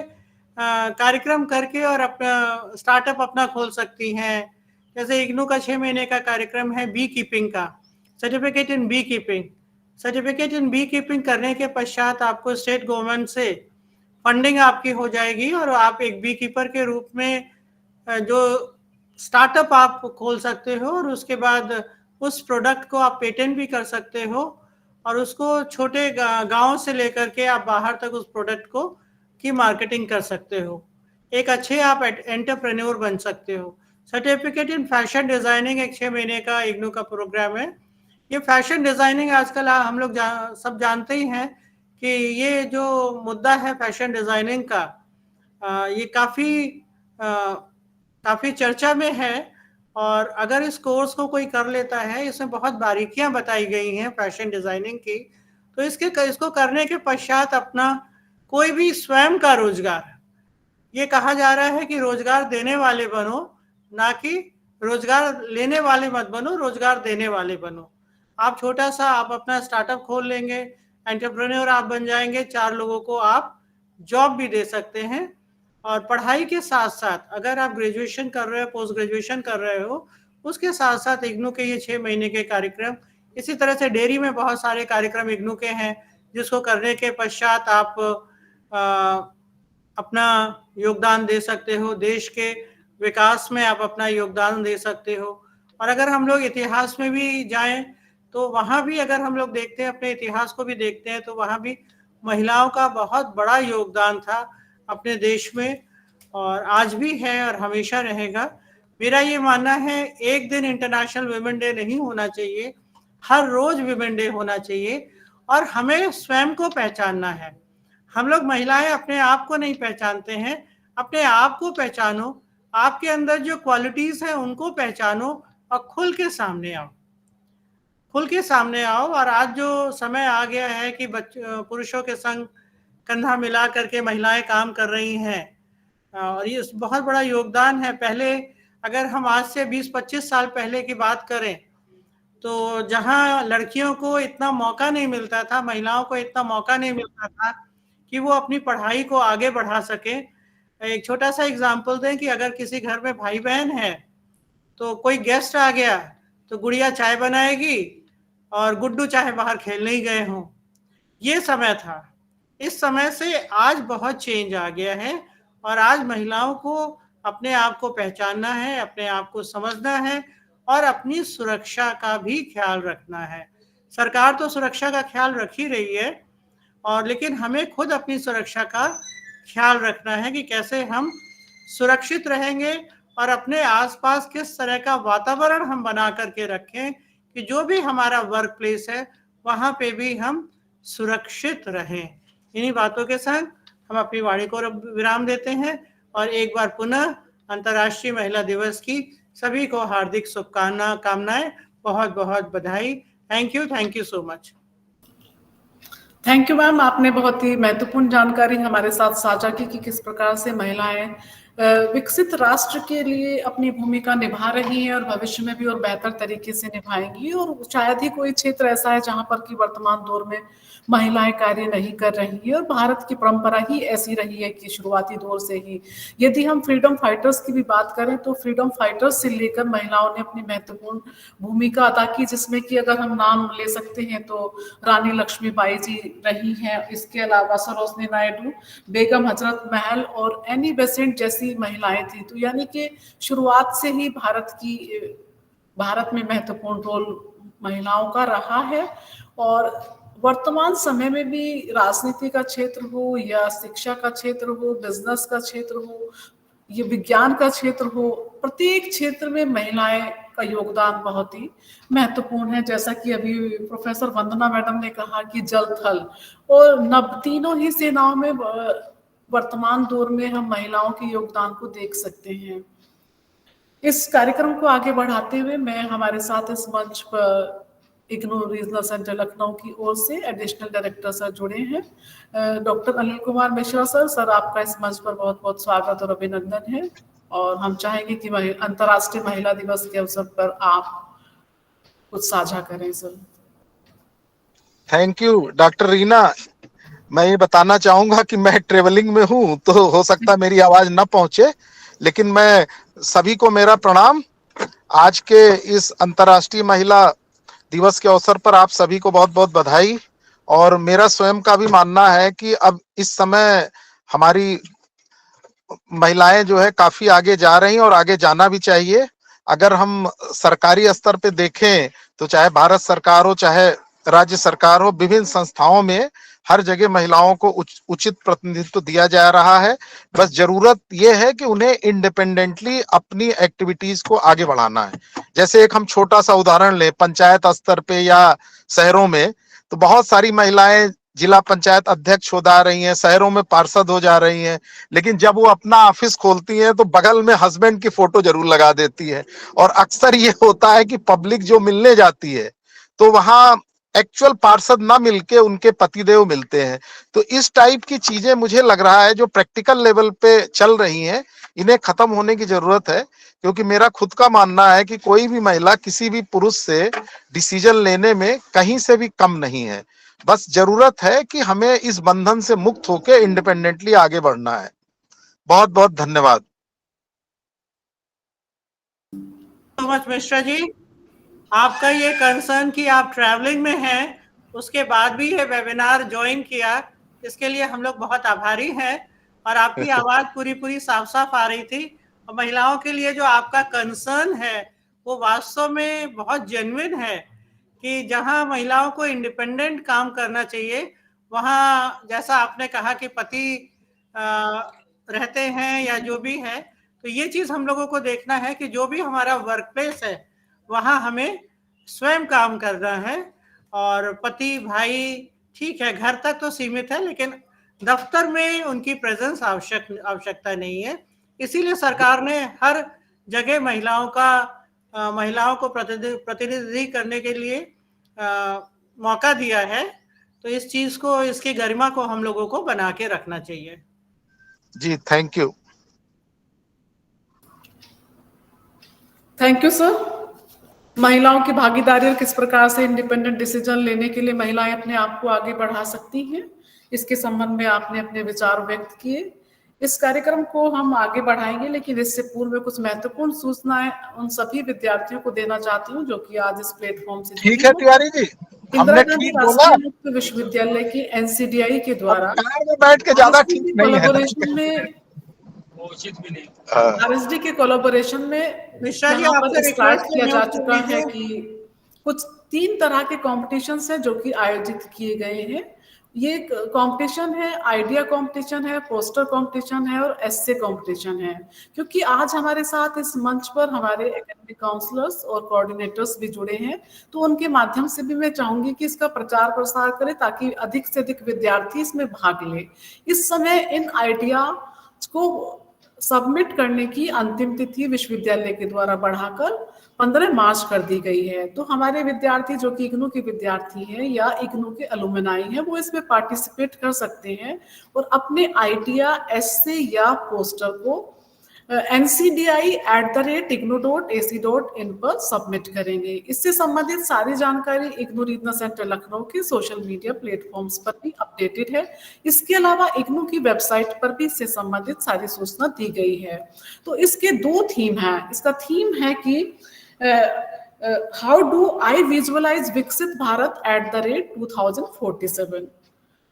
कार्यक्रम करके और अपना स्टार्टअप अपना खोल सकती हैं। जैसे इग्नू का 6 महीने का कार्यक्रम है बी कीपिंग का, certificate in beekeeping. Certificate in beekeeping करने के पश्चात आपको स्टेट गवर्नमेंट से फंडिंग आपकी हो जाएगी और आप एक बी कीपर के रूप में जो स्टार्टअप आप खोल सकते हो, और उसके बाद उस प्रोडक्ट को आप पेटेंट भी कर सकते हो, और उसको छोटे गांव से लेकर के आप बाहर तक उस प्रोडक्ट को की मार्केटिंग कर सकते हो। एक अच्छे आप एंटरप्रेन्योर बन सकते हो। सर्टिफिकेट इन फैशन डिजाइनिंग एक 6 महीने का इग्नू का प्रोग्राम है। ये फैशन डिजाइनिंग आजकल हम लोग सब जानते ही हैं कि ये जो मुद्दा है फैशन डिजाइनिंग का, ये काफ़ी चर्चा में है। और अगर इस कोर्स को कोई कर लेता है, इसमें बहुत बारीकियां बताई गई हैं फैशन डिजाइनिंग की, तो इसको करने के पश्चात अपना कोई भी स्वयं का रोजगार, ये कहा जा रहा है कि रोजगार देने वाले बनो, ना कि रोजगार लेने वाले मत बनो, रोजगार देने वाले बनो। आप छोटा सा आप अपना स्टार्टअप खोल लेंगे, एंटरप्रेन्योर आप बन जाएंगे, 4 लोगों को आप जॉब भी दे सकते हैं। और पढ़ाई के साथ साथ अगर आप ग्रेजुएशन कर रहे हो, पोस्ट ग्रेजुएशन कर रहे हो, उसके साथ साथ इग्नू के ये 6 महीने के कार्यक्रम, इसी तरह से डेयरी में बहुत सारे कार्यक्रम इग्नू के हैं, जिसको करने के पश्चात आप अपना योगदान दे सकते हो, देश के विकास में आप अपना योगदान दे सकते हो। और अगर हम लोग इतिहास में भी जाएं तो वहाँ भी अगर हम लोग देखते हैं, अपने इतिहास को भी देखते हैं, तो वहाँ भी महिलाओं का बहुत बड़ा योगदान था अपने देश में, और आज भी है और हमेशा रहेगा। मेरा ये मानना है, एक दिन इंटरनेशनल वुमेन डे नहीं होना चाहिए, हर रोज वुमेन डे होना चाहिए। और हमें स्वयं को पहचानना है। हम लोग महिलाएं अपने आप को नहीं पहचानते हैं, अपने आप को पहचानो, आपके अंदर जो क्वालिटीज हैं उनको पहचानो और खुल के सामने आओ, खुल के सामने आओ। और आज जो समय आ गया है कि पुरुषों के संग कंधा मिला करके महिलाएं काम कर रही हैं, और ये बहुत बड़ा योगदान है। पहले अगर हम आज से 20-25 साल पहले की बात करें, तो जहां लड़कियों को इतना मौका नहीं मिलता था, महिलाओं को इतना मौका नहीं मिलता था कि वो अपनी पढ़ाई को आगे बढ़ा सके। एक छोटा सा एग्जाम्पल दें कि अगर किसी घर में भाई बहन है, तो कोई गेस्ट आ गया तो गुड़िया चाय बनाएगी और गुड्डू चाहे बाहर खेलने ही गए हों। ये समय था। इस समय से आज बहुत चेंज आ गया है, और आज महिलाओं को अपने आप को पहचानना है, अपने आप को समझना है, और अपनी सुरक्षा का भी ख्याल रखना है। सरकार तो सुरक्षा का ख्याल रख ही रही है, और लेकिन हमें खुद अपनी सुरक्षा का ख्याल रखना है कि कैसे हम सुरक्षित रहेंगे, और अपने आसपास किस तरह का वातावरण हम बना करके रखें कि जो भी हमारा वर्क प्लेस है वहाँ पे भी हम सुरक्षित रहें। इन्हीं बातों के संग हम अपनी वाणी को विराम देते हैं, और एक बार पुनः अंतर्राष्ट्रीय महिला दिवस की सभी को हार्दिक शुभकामनाएं, बहुत बहुत बधाई। Thank you so much. Thank you ma'am, आपने बहुत ही महत्वपूर्ण जानकारी हमारे साथ साझा की कि किस प्रकार से महिलाएं विकसित राष्ट्र के लिए अपनी भूमिका निभा रही हैं और भविष्य में भी और बेहतर तरीके से निभाएंगी। और शायद ही कोई क्षेत्र ऐसा है जहां पर कि वर्तमान दौर में महिलाएं कार्य नहीं कर रही है, और भारत की परंपरा ही ऐसी रही है कि शुरुआती दौर से ही, यदि हम फ्रीडम फाइटर्स की भी बात करें तो फ्रीडम फाइटर्स से लेकर महिलाओं ने अपनी महत्वपूर्ण भूमिका अदा की, जिसमें कि अगर हम नाम ले सकते हैं तो रानी लक्ष्मीबाई जी रही हैं, इसके अलावा सरोजनी नायडू, बेगम हजरत महल और एनी बेसेंट जैसी महिलाएं थी। तो यानी कि शुरुआत से ही भारत में महत्वपूर्ण रोल महिलाओं का रहा है, और वर्तमान समय में भी राजनीति का क्षेत्र हो या शिक्षा का क्षेत्र हो, बिजनेस का क्षेत्र हो, ये विज्ञान का क्षेत्र हो, प्रत्येक क्षेत्र में महिलाएं का योगदान बहुत ही महत्वपूर्ण है। जैसा कि अभी प्रोफेसर वंदना मैडम ने कहा कि जल, थल और नभ तीनों ही सेनाओं में वर्तमान दौर में हम महिलाओं के योगदान को देख सकते हैं। इस कार्यक्रम को आगे बढ़ाते हुए मैं हमारे साथ इस मंच पर इग्नू रीजनल सेंटर लखनऊ की ओर से एडिशनल डायरेक्टर सर जुड़े हैं, डॉक्टर अनिल कुमार मिश्रा सर आपका इस मंच पर बहुत बहुत स्वागत और अभिनंदन है। और हम चाहेंगे कि अंतर्राष्ट्रीय महिला दिवस के अवसर पर आप कुछ साझा करें sir. Thank you doctor Reena. मैं ये बताना चाहूंगा कि मैं ट्रेवलिंग में हूँ, तो हो सकता है मेरी आवाज न पहुंचे, लेकिन मैं सभी को मेरा प्रणाम। आज के इस अंतर्राष्ट्रीय महिला दिवस के अवसर पर आप सभी को बहुत बहुत बधाई। और मेरा स्वयं का भी मानना है कि अब इस समय हमारी महिलाएं जो है काफी आगे जा रही हैं और आगे जाना भी चाहिए। अगर हम सरकारी स्तर पे देखें तो चाहे भारत सरकार हो चाहे राज्य सरकार हो, विभिन्न संस्थाओं में हर जगह महिलाओं को उचित प्रतिनिधित्व दिया जा रहा है। बस जरूरत यह है कि उन्हें इंडिपेंडेंटली अपनी एक्टिविटीज को आगे बढ़ाना है। जैसे एक हम छोटा सा उदाहरण लें, पंचायत स्तर पे या शहरों में तो बहुत सारी महिलाएं जिला पंचायत अध्यक्ष हो जा रही हैं, शहरों में पार्षद हो जा रही हैं, लेकिन जब वो अपना ऑफिस खोलती हैं तो बगल में हस्बैंड की फोटो जरूर लगा देती है। और अक्सर ये होता है कि पब्लिक जो मिलने जाती है तो वहां एक्चुअल पार्षद ना मिलके उनके पतिदेव मिलते हैं। तो इस टाइप की चीजें मुझे लग रहा है जो प्रैक्टिकल लेवल पे चल रही हैं, इन्हें खत्म होने की जरूरत है। क्योंकि मेरा खुद का मानना है कि कोई भी महिला किसी भी पुरुष से डिसीजन लेने में कहीं से भी कम नहीं है। बस जरूरत है कि हमें इस बंधन से मुक्त होकर इंडिपेंडेंटली आगे बढ़ना है। बहुत बहुत धन्यवाद। मिश्रा जी, आपका ये कंसर्न कि आप ट्रैवलिंग में हैं, उसके बाद भी ये वेबिनार ज्वाइन किया, इसके लिए हम लोग बहुत आभारी हैं। और आपकी आवाज पूरी साफ साफ आ रही थी, और महिलाओं के लिए जो आपका कंसर्न है वो वास्तव में बहुत जेन्युइन है। कि जहां महिलाओं को इंडिपेंडेंट काम करना चाहिए, वहां जैसा आपने कहा कि पति रहते हैं या जो भी है, तो ये चीज हम लोगों को देखना है कि जो भी हमारा वर्क प्लेस है वहां हमें स्वयं काम करना है। और पति भाई ठीक है, घर तक तो सीमित है, लेकिन दफ्तर में उनकी प्रेजेंस आवश्यकता नहीं है। इसीलिए सरकार ने हर जगह महिलाओं को प्रतिनिधि करने के लिए मौका दिया है। तो इस चीज को, इसकी गरिमा को हम लोगों को बना के रखना चाहिए। जी, thank you. Thank you sir. महिलाओं की भागीदारी और किस प्रकार से इंडिपेंडेंट डिसीजन लेने के लिए महिलाएं अपने आप को आगे बढ़ा सकती हैं, इसके संबंध में आपने अपने विचार व्यक्त किए। इस कार्यक्रम को हम आगे बढ़ाएंगे, लेकिन इससे पूर्व में कुछ महत्वपूर्ण सूचनाएं उन सभी विद्यार्थियों को देना चाहती हूँ जो कि आज इस प्लेटफॉर्म से ठीक है तिवारी जी, हमने ठीक बोला। राष्ट्रीय मुक्त विश्वविद्यालय की NCDI के द्वारा कार में बैठ के ज्यादा ठीक नहीं है, कोलैबोरेशन में RSD के कोलैबोरेशन में मिश्रा जी, यहाँ पर आपसे स्टार्ट रिक्वेस्ट किया जा है, चुका है कि कुछ 3 तरह के कॉम्पिटिशन्स हैं जो कि आयोजित किए गए हैं। ये कंपटीशन है, आइडिया कंपटीशन है, पोस्टर कंपटीशन है और एस्से कंपटीशन है। क्योंकि आज हमारे साथ इस मंच पर हमारे एकेडमिक काउंसलर्स और कोऑर्डिनेटर्स भी जुड़े हैं, तो उनके माध्यम से भी मैं चाहूंगी कि इसका प्रचार प्रसार करें ताकि अधिक से अधिक विद्यार्थी इसमें भाग ले। इस समय इन आइडिया को सबमिट करने की अंतिम तिथि विश्वविद्यालय के द्वारा बढ़ाकर 15 मार्च कर दी गई है। तो हमारे विद्यार्थी जो कि इग्नू के विद्यार्थी हैं या इग्नू के अलुमनाई हैं, वो इसमें पार्टिसिपेट कर सकते हैं और अपने आइडिया, एस्से या पोस्टर को ncdi@ignu.ac.in पर सबमिट करेंगे। इससे संबंधित सारी जानकारी इग्नू रीजनल सेंटर लखनऊ के सोशल मीडिया प्लेटफॉर्म्स पर भी अपडेटेड है। इसके अलावा इग्नू की वेबसाइट पर भी इससे संबंधित सारी सूचना दी गई है। तो इसके 2 थीम हैं। इसका थीम है कि हाउ डू आई विजुअलाइज विकसित भारत @2047,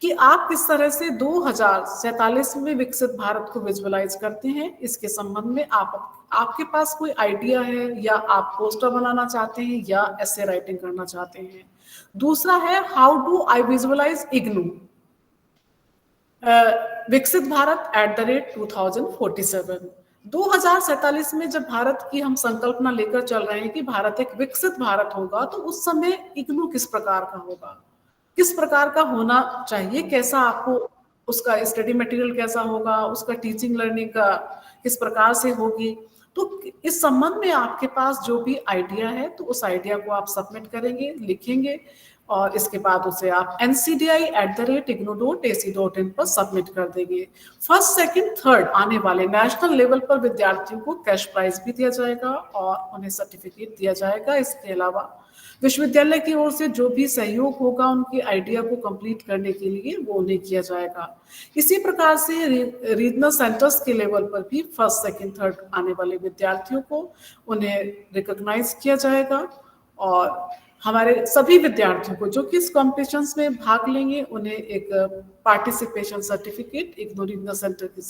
कि आप किस तरह से 2047 में विकसित भारत को विजुअलाइज करते हैं। इसके संबंध में आपके पास कोई आइडिया है या आप पोस्टर बनाना चाहते हैं या एसे राइटिंग करना चाहते हैं। दूसरा है how do I visualise IGNOU विकसित भारत @2047। 2047 में जब भारत की हम संकल्पना लेकर चल रहे हैं कि भारत एक विकसित भारत होगा, तो उस समय इग्नू किस प्रकार का होगा, किस प्रकार का होना चाहिए, कैसा आपको उसका स्टडी मटेरियल कैसा होगा, उसका टीचिंग लर्निंग का किस प्रकार से होगी। तो इस संबंध में आपके पास जो भी आइडिया है, तो उस आइडिया को आप सबमिट करेंगे, लिखेंगे और इसके बाद उसे आप ncdi@ignu.ac.in पर सबमिट कर देंगे। फर्स्ट, सेकंड, थर्ड आने वाले नेशनल लेवल पर विद्यार्थियों को कैश प्राइज भी दिया जाएगा और उन्हें सर्टिफिकेट दिया जाएगा। इसके अलावा विश्वविद्यालय की ओर से जो भी सहयोग होगा उनकी आइडिया को कंप्लीट करने के लिए, वो उन्हें किया जाएगा। इसी प्रकार से रीजनल सेंटर्स के लेवल पर भी फर्स्ट, सेकंड, थर्ड आने वाले विद्यार्थियों को उन्हें रिकॉग्नाइज किया जाएगा और हमारे सभी विद्यार्थियों को जो कि इस कॉम्पिटिशन्स में भाग लेंगे, उन्हें एक participation certificate IGNOU regional centre की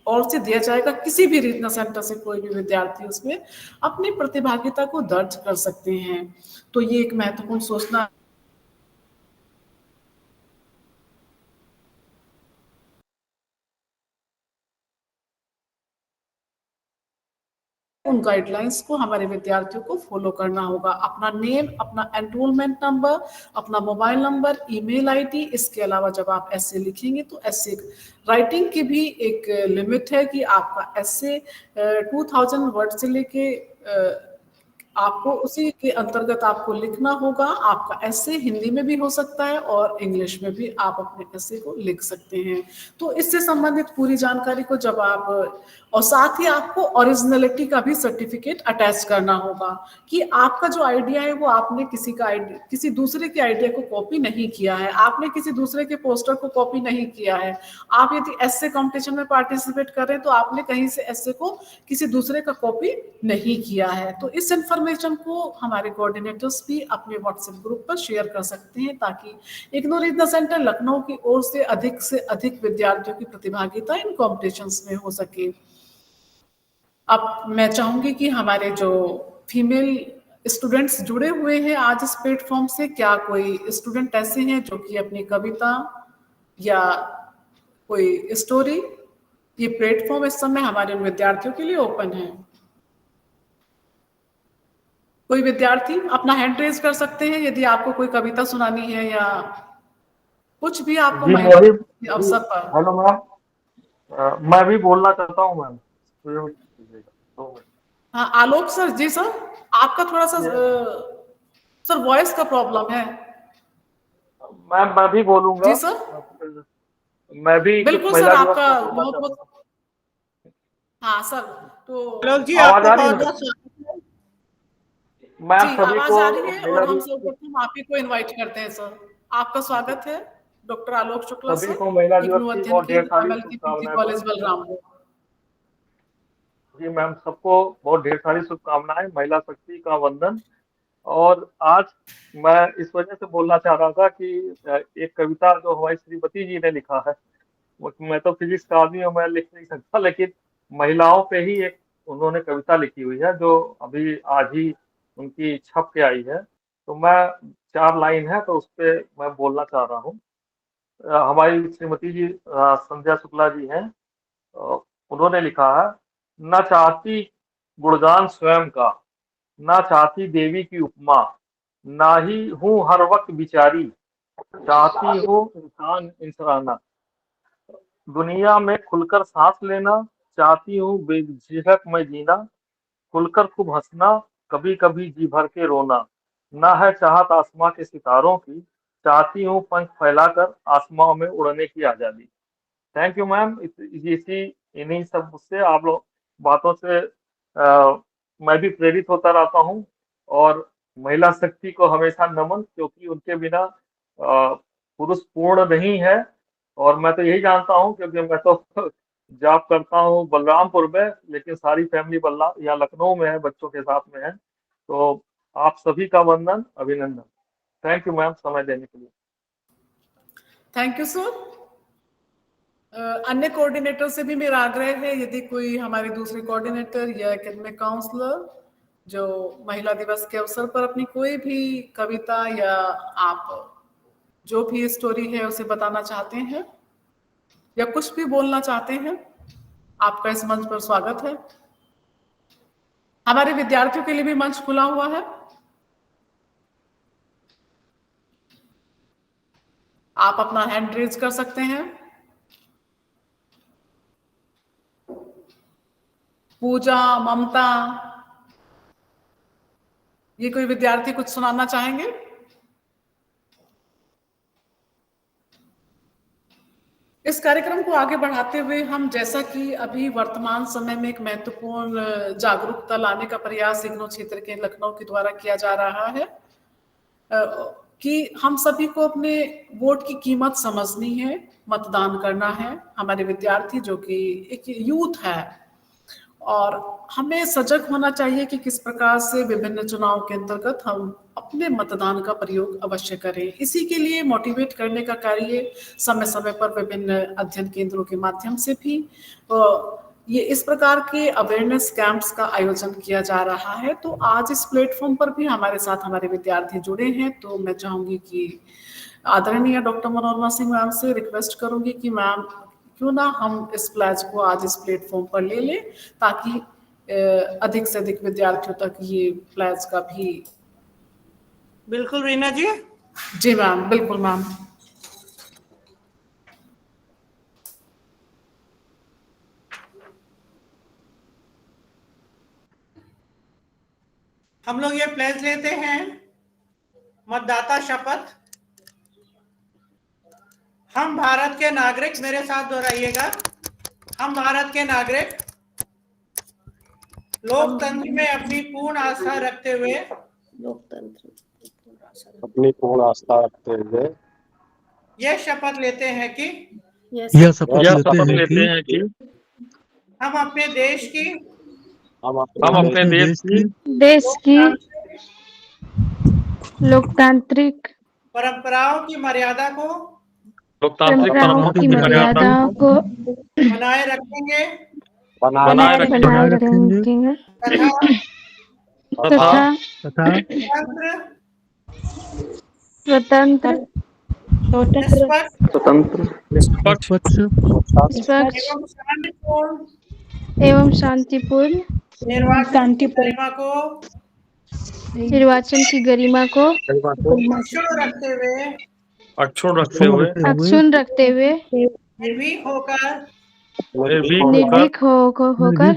ओर से दिया जाएगा। किसी भी रीजनल सेंटर से कोई भी विद्यार्थी उसमें अपनी प्रतिभागिता को दर्ज कर सकते हैं। तो ये एक महत्वपूर्ण सूचना उन गाइडलाइंस को हमारे विद्यार्थियों को फॉलो करना होगा। अपना नेम, अपना एनरोलमेंट नंबर, अपना मोबाइल नंबर, ईमेल आईडी। इसके अलावा जब आप एस्से लिखेंगे तो एस्से राइटिंग की भी एक लिमिट है कि आपका एस्से 2000 वर्ड से लेके आपको उसी के अंतर्गत आपको लिखना होगा। आपका एस्से हिंदी में भी हो सकता है और इंग्लिश में भी आप अपने एस्से को लिख सकते हैं। तो इससे संबंधित पूरी जानकारी को जब आप, और साथ ही आपको ओरिजिनलिटी का भी सर्टिफिकेट अटैच करना होगा कि आपका जो आइडिया है वो आपने किसी दूसरे के आइडिया को कॉपी नहीं किया है, आपने किसी दूसरे के पोस्टर को कॉपी नहीं किया है। आप यदि एस्से कॉम्पिटिशन में पार्टिसिपेट कर रहे हैं तो आपने कहीं से एस्से को किसी दूसरे का कॉपी नहीं किया है। तो इस इंफॉर्मेशन को हमारे कोऑर्डिनेटर्स भी अपने व्हाट्सएप ग्रुप पर शेयर कर सकते हैं ताकि इग्नू रीजनल सेंटर लखनऊ की ओर से अधिक विद्यार्थियों की प्रतिभागिता इन कॉम्पिटिशन्स में हो सके। अब मैं चाहूंगी कि हमारे जो फीमेल स्टूडेंट्स जुड़े हुए हैं आज इस प्लेटफॉर्म से? क्या कोई स्टूडेंट ऐसे हैं जो कि अपनी कविता या कोई स्टोरी, ये प्लेटफॉर्म इस समय हमारे उन विद्यार्थियों के लिए ओपन है। कोई विद्यार्थी अपना हैंड रेज कर सकते हैं यदि आपको कोई कविता सुनानी है या कुछ भी आपको अवसर पर। हेलो मैम, मैं भी बोलना चाहता हूँ मैम। हाँ आलोक सर। जी सर, आपका थोड़ा सा सर वॉइस का प्रॉब्लम है। मैम मैं भी बोलूंगा। जी सर, मैं भी बिल्कुल सर, आपका बहुत बहुत। हाँ सर, तो आलोक जी आवाज आपको आ रही है? बहुत बहुत मैम जी सभी आवाज को आ रही है और हम सर्वप्रथम आप ही को इन्वाइट करते हैं सर। आपका स्वागत है डॉक्टर आलोक शुक्ला सभी सर, को महिला दिवस इग्नू की अध्ययन बहुत ढेर केंद्र सारी ML की पीजी शुभकामनाएं। कॉलेज बलरामपुर। जी मैम, सबको बहुत ढेर सारी शुभकामनाएं, महिला शक्ति का वंदन। और आज मैं इस वजह से बोलना चाह रहा था कि एक कविता जो हमारी श्रीमती जी ने लिखा है, मैं तो फिजिक्स का आदमी हूँ, मैं लिख नहीं सकता, लेकिन महिलाओं पे ही एक उन्होंने कविता लिखी हुई है जो अभी आज ही उनकी छप के आई है। तो मैं 4 लाइन है तो उस पर मैं बोलना चाह रहा हूँ। हमारी श्रीमती जी संध्या शुक्ला जी हैं। उन्होंने लिखा है, न चाहती गुणगान स्वयं का, ना चाहती देवी की उपमा, ना ही हूँ हर वक्त बिचारी, चाहती हूँ इंसान इंसाना, दुनिया में खुलकर सांस लेना, चाहती हूँ बेझिझक में जीना, खुलकर खूब हंसना, कभी कभी जी भर के रोना, ना है चाहत आसमां के सितारों की, चाहती हूँ पंख फैलाकर आसमां में उड़ने की आजादी। Thank you ma'am. इसी इन्हीं सब उससे आप लोग बातों से मैं भी प्रेरित होता रहता हूँ। और महिला शक्ति को हमेशा नमन, क्योंकि उनके बिना पुरुष पूर्ण नहीं है। और मैं तो यही जानता हूँ क्योंकि मैं तो जॉब करता हूँ बलरामपुर में, लेकिन सारी फैमिली या लखनऊ में है, बच्चों के साथ में है। तो आप सभी का वंदन, अभिनंदन। थैंक यू मैम समय देने के लिए। Thank you sir. अन्य कोऑर्डिनेटर से भी मेरा आग्रह है, यदि कोई हमारे दूसरे कोऑर्डिनेटर या एकेडमिक काउंसलर जो महिला दिवस के अवसर पर अपनी कोई भी कविता या आप जो भी स्टोरी है उसे बताना चाहते हैं या कुछ भी बोलना चाहते हैं, आपका इस मंच पर स्वागत है। हमारे विद्यार्थियों के लिए भी मंच खुला हुआ है, आप अपना हैंड रेज कर सकते हैं। पूजा, ममता, ये कोई विद्यार्थी कुछ सुनाना चाहेंगे? इस कार्यक्रम को आगे बढ़ाते हुए हम, जैसा कि अभी वर्तमान समय में एक महत्वपूर्ण जागरूकता लाने का प्रयास इग्नू क्षेत्र के लखनऊ के द्वारा किया जा रहा है कि हम सभी को अपने वोट की कीमत समझनी है, मतदान करना है। हमारे विद्यार्थी जो कि एक यूथ है और हमें सजग होना चाहिए कि किस प्रकार से विभिन्न चुनाव के अंतर्गत हम अपने मतदान का प्रयोग अवश्य करें। इसी के लिए मोटिवेट करने का कार्य समय समय पर विभिन्न अध्ययन केंद्रों के माध्यम से भी ये इस प्रकार के अवेयरनेस कैंप्स का आयोजन किया जा रहा है। तो आज इस प्लेटफॉर्म पर भी हमारे साथ हमारे विद्यार्थी जुड़े हैं, तो मैं चाहूंगी कि आदरणीय डॉक्टर मनोरमा सिंह मैम से रिक्वेस्ट करूंगी कि मैम क्यों ना हम इस प्लेज को आज इस प्लेटफॉर्म पर ले लें, ताकि अधिक से अधिक विद्यार्थियों तक ये प्लेज का भी। बिल्कुल रीना जी। जी मैम, बिल्कुल मैम। हम लोग ये प्लेज लेते हैं, मतदाता शपथ। हम भारत के नागरिक, मेरे साथ दोहराइएगा, हम भारत के नागरिक लोकतंत्र में अपनी पूर्ण आस्था रखते हुए यह शपथ लेते हैं कि यह शपथ लेते हैं कि हम अपने देश की लोकतांत्रिक परंपराओं की मर्यादा को बनाए रखेंगे तथा स्वतंत्र, स्वतंत्र, निष्पक्ष निष्पक्ष निष्पक्ष एवं शांतिपूर्ण शांतिपूर्ण निर्वाचन की गरिमा को अक्षुण्ण रखते हुए अक्षुण्ण रखते हुए निर्भीक होकर निर्भीक होकर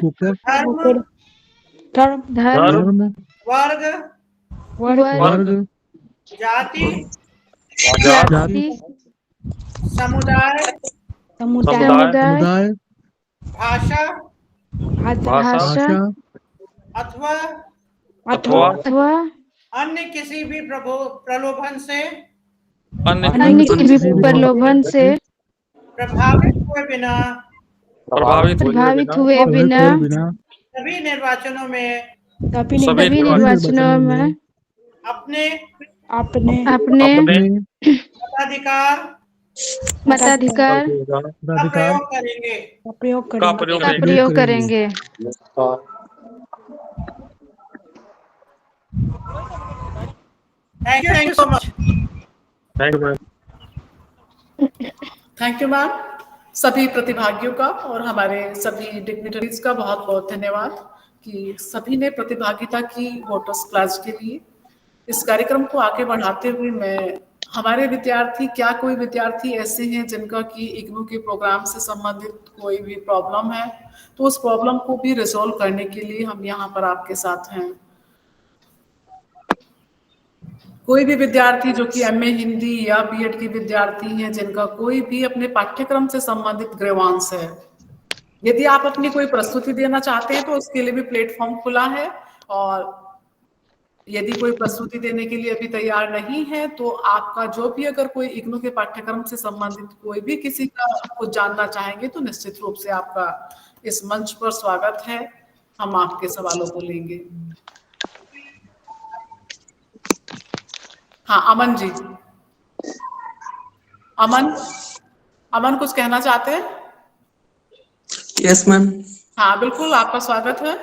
धर्म, धर्म, वर्ग जाति जाति, समुदाय समुदाय भाषा भाषा अथवा व अन्य किसी भी प्रलोभन से अन्य किसी भी प्रलोभन से प्रभावित हुए बिना प्रभावित हुए बिना सभी निर्वाचनों में अपने मताधिकार का प्रयोग करेंगे। Thank you so much. Thank you ma'am. सभी प्रतिभागियों का और हमारे सभी डिग्निटरीज का बहुत बहुत धन्यवाद कि सभी ने प्रतिभागिता की वोटर्स प्लेज के लिए। इस कार्यक्रम को आगे बढ़ाते हुए मैं हमारे विद्यार्थी, क्या कोई विद्यार्थी ऐसे हैं जिनका कि इग्नू के प्रोग्राम से संबंधित कोई भी प्रॉब्लम है, तो उस प्रॉब्लम को भी रिजॉल्व करने के लिए हम यहाँ पर आपके साथ हैं। कोई भी विद्यार्थी जो कि एमए हिंदी या बीएड के विद्यार्थी हैं जिनका कोई भी अपने पाठ्यक्रम से संबंधित ग्रीवांस है, यदि आप अपनी कोई प्रस्तुति देना चाहते हैं तो उसके लिए भी प्लेटफॉर्म खुला है। और यदि कोई प्रस्तुति देने के लिए अभी तैयार नहीं है तो आपका जो भी अगर कोई इग्नू के पाठ्यक्रम से संबंधित कोई भी किसी का कुछ जानना चाहेंगे तो निश्चित रूप से आपका इस मंच पर स्वागत है। हम आपके सवालों को लेंगे। हाँ, अमन जी। अमन कुछ कहना चाहते हैं? Yes ma'am. हाँ बिल्कुल, आपका स्वागत है।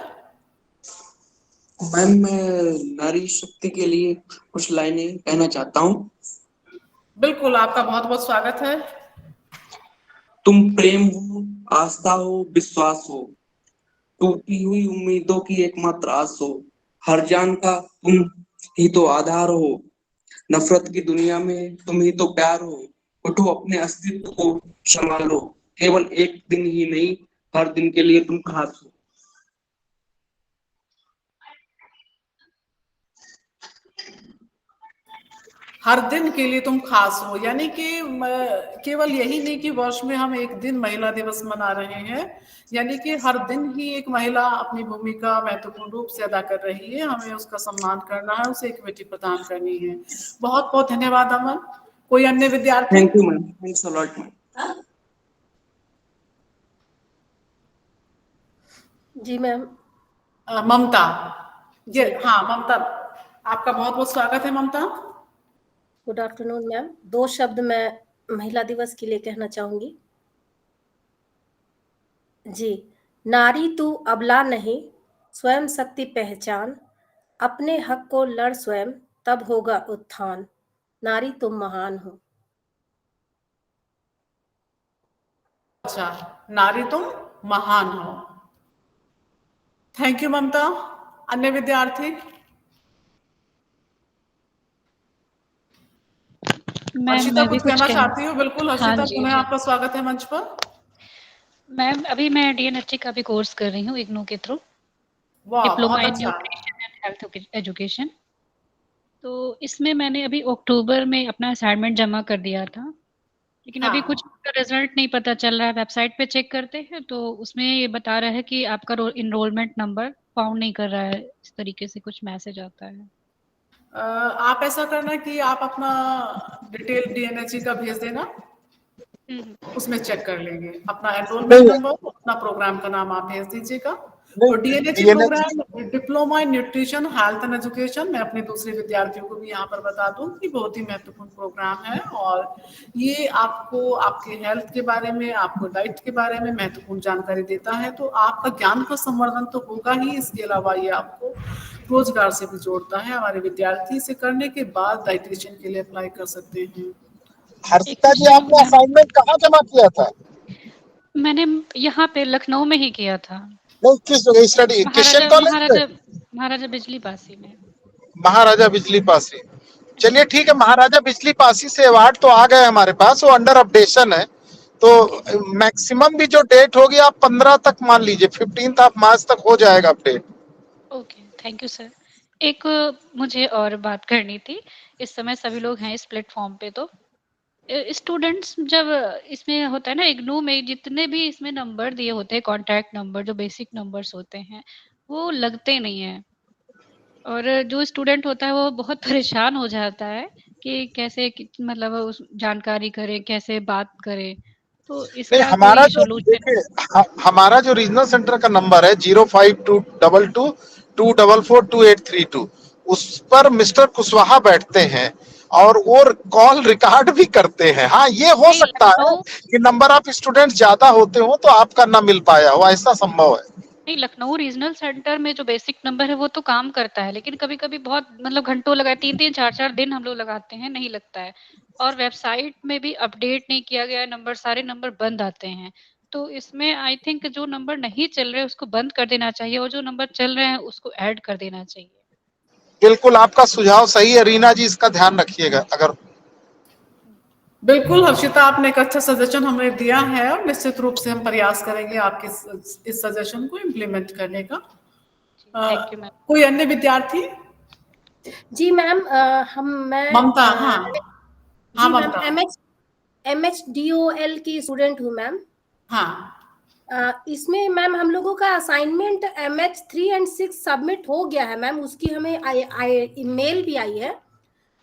मैम, मैं नारी शक्ति के लिए कुछ लाइनें कहना चाहता हूँ। बिल्कुल, आपका बहुत बहुत स्वागत है। तुम प्रेम हो, आस्था हो, विश्वास हो, टूटी हुई उम्मीदों की एकमात्र आस हो, हर जान का तुम ही तो आधार हो, नफरत की दुनिया में तुम ही तो प्यार हो, उठो अपने अस्तित्व को संभालो, केवल एक दिन ही नहीं हर दिन के लिए तुम खास हो। हर दिन के लिए तुम खास हो, यानी कि केवल यही नहीं कि वर्ष में हम एक दिन महिला दिवस मना रहे हैं, यानी कि हर दिन ही एक महिला अपनी भूमिका महत्वपूर्ण रूप से अदा कर रही है। हमें उसका सम्मान करना है, उसे इक्विटी प्रदान करनी है। बहुत बहुत धन्यवाद अमन। कोई अन्य विद्यार्थी? Thank you ma'am, thanks a lot ma'am. जी मैम। ममता। ये हाँ ममता, आपका बहुत बहुत स्वागत है ममता। Good afternoon ma'am. 2 शब्द मैं महिला दिवस के लिए कहना चाहूंगी। जी, नारी तू अबला नहीं, स्वयं शक्ति पहचान, अपने हक को लड़ स्वयं, तब होगा उत्थान, नारी तुम महान हो। अच्छा, नारी तुम महान हो। थैंक यू ममता। अन्य विद्यार्थी? हर्षिता कुछ कहना चाहती हूँ? बिल्कुल हर्षिता, पुनः आपका स्वागत है मंच पर। मैम, अभी मैं डीएनएचए का भी कोर्स कर रही हूँ इग्नू के through, diploma in nutrition and health education. तो इसमें मैंने अभी अक्टूबर में अपना असाइनमेंट जमा कर दिया था, लेकिन अभी कुछ रिजल्ट नहीं पता चल रहा है। वेबसाइट पे चेक करते हैं तो उसमें ये बता रहा है कि आपका इनरोलमेंट नंबर फाउंड नहीं कर रहा है, इस तरीके से कुछ मैसेज आता है। आप ऐसा करना कि आप अपना डिटेल डीएनएचए का भेज देना, उसमें चेक कर लेंगे। अपना एनरोलमेंट नंबर, अपना प्रोग्राम का नाम आप भेज दीजिएगा। और DNHA programme diploma in nutrition health and education, मैं अपने दूसरे विद्यार्थियों को भी यहाँ पर बता दूं कि बहुत ही महत्वपूर्ण प्रोग्राम है और ये आपको आपके हेल्थ के बारे में, आपको डाइट के बारे में महत्वपूर्ण जानकारी देता है। तो आपका ज्ञान का संवर्धन तो होगा ही, इसके अलावा ये आपको रोजगार से भी जोड़ता है। हमारे विद्यार्थी इसे करने के बाद डाइटिशियन के लिए अप्लाई कर सकते हैं। हर्षिता जी, आपने असाइनमेंट कहाँ जमा किया था? मैंने यहाँ पे लखनऊ में ही किया था। नहीं, किस जगह स्टडी? क्रिश्चियन कॉलेज में? महाराजा बिजली पासी में। महाराजा बिजली पासी। चलिए ठीक है, महाराजा बिजली पासी से अवार्ड तो आ गए हमारे पास, वो अंडर अपडेशन है। तो मैक्सिमम भी जो डेट होगी आप 15 तक मान लीजिए, 15 मार्च तक हो जाएगा update. Okay, thank you sir. एक मुझे और बात करनी थी। इस समय सभी लोग हैं इस प्लेटफॉर्म पे, तो स्टूडेंट्स जब इसमें होता है ना, इग्नू में जितने भी इसमें नंबर दिए होते हैं, कॉन्टैक्ट नंबर जो बेसिक नंबर्स होते हैं, वो लगते नहीं हैं। और जो स्टूडेंट होता है वो बहुत परेशान हो जाता है कि कैसे मतलब उस जानकारी करे, कैसे बात करे। तो नहीं, इसका हमारा कोई जो सोल्यूशन? देखिए, हमारा जो रीजनल सेंटर का नंबर है 052222244832, उस पर मिस्टर कुशवाहा बैठते हैं और वो कॉल रिकॉर्ड भी करते हैं। हाँ, ये हो सकता है कि नंबर ऑफ स्टूडेंट ज्यादा होते हो तो आपका ना मिल पाया हो, ऐसा संभव है। नहीं, लखनऊ रीजनल सेंटर में जो बेसिक नंबर है वो तो काम करता है, लेकिन कभी कभी बहुत मतलब घंटों लगाए, 3-3 4-4 दिन हम लोग लगाते हैं, नहीं लगता है। और वेबसाइट में भी अपडेट नहीं किया गया है नंबर, सारे नंबर बंद आते हैं। तो इसमें आई थिंक जो नंबर नहीं चल रहे उसको बंद कर देना चाहिए, और जो नंबर चल रहे हैं उसको ऐड कर देना चाहिए। बिल्कुल, आपका सुझाव सही है रीना जी, इसका ध्यान रखिएगा। अगर बिल्कुल हर्षिता, आपने एक अच्छा सजेशन हमें दिया है और निश्चित रूप से हम प्रयास करेंगे आपके इस सजेशन को इम्प्लीमेंट करने का। Thank you ma'am. कोई अन्य विद्यार्थी? जी मैम, मैं ममता। हाँ जी मैम, ममता। MHDOL की स्टूडेंट हूँ मैम। हाँ, इसमें मैम हम लोगों का असाइनमेंट MH3 और 6 सबमिट हो गया है मैम, उसकी हमें ईमेल भी आई है।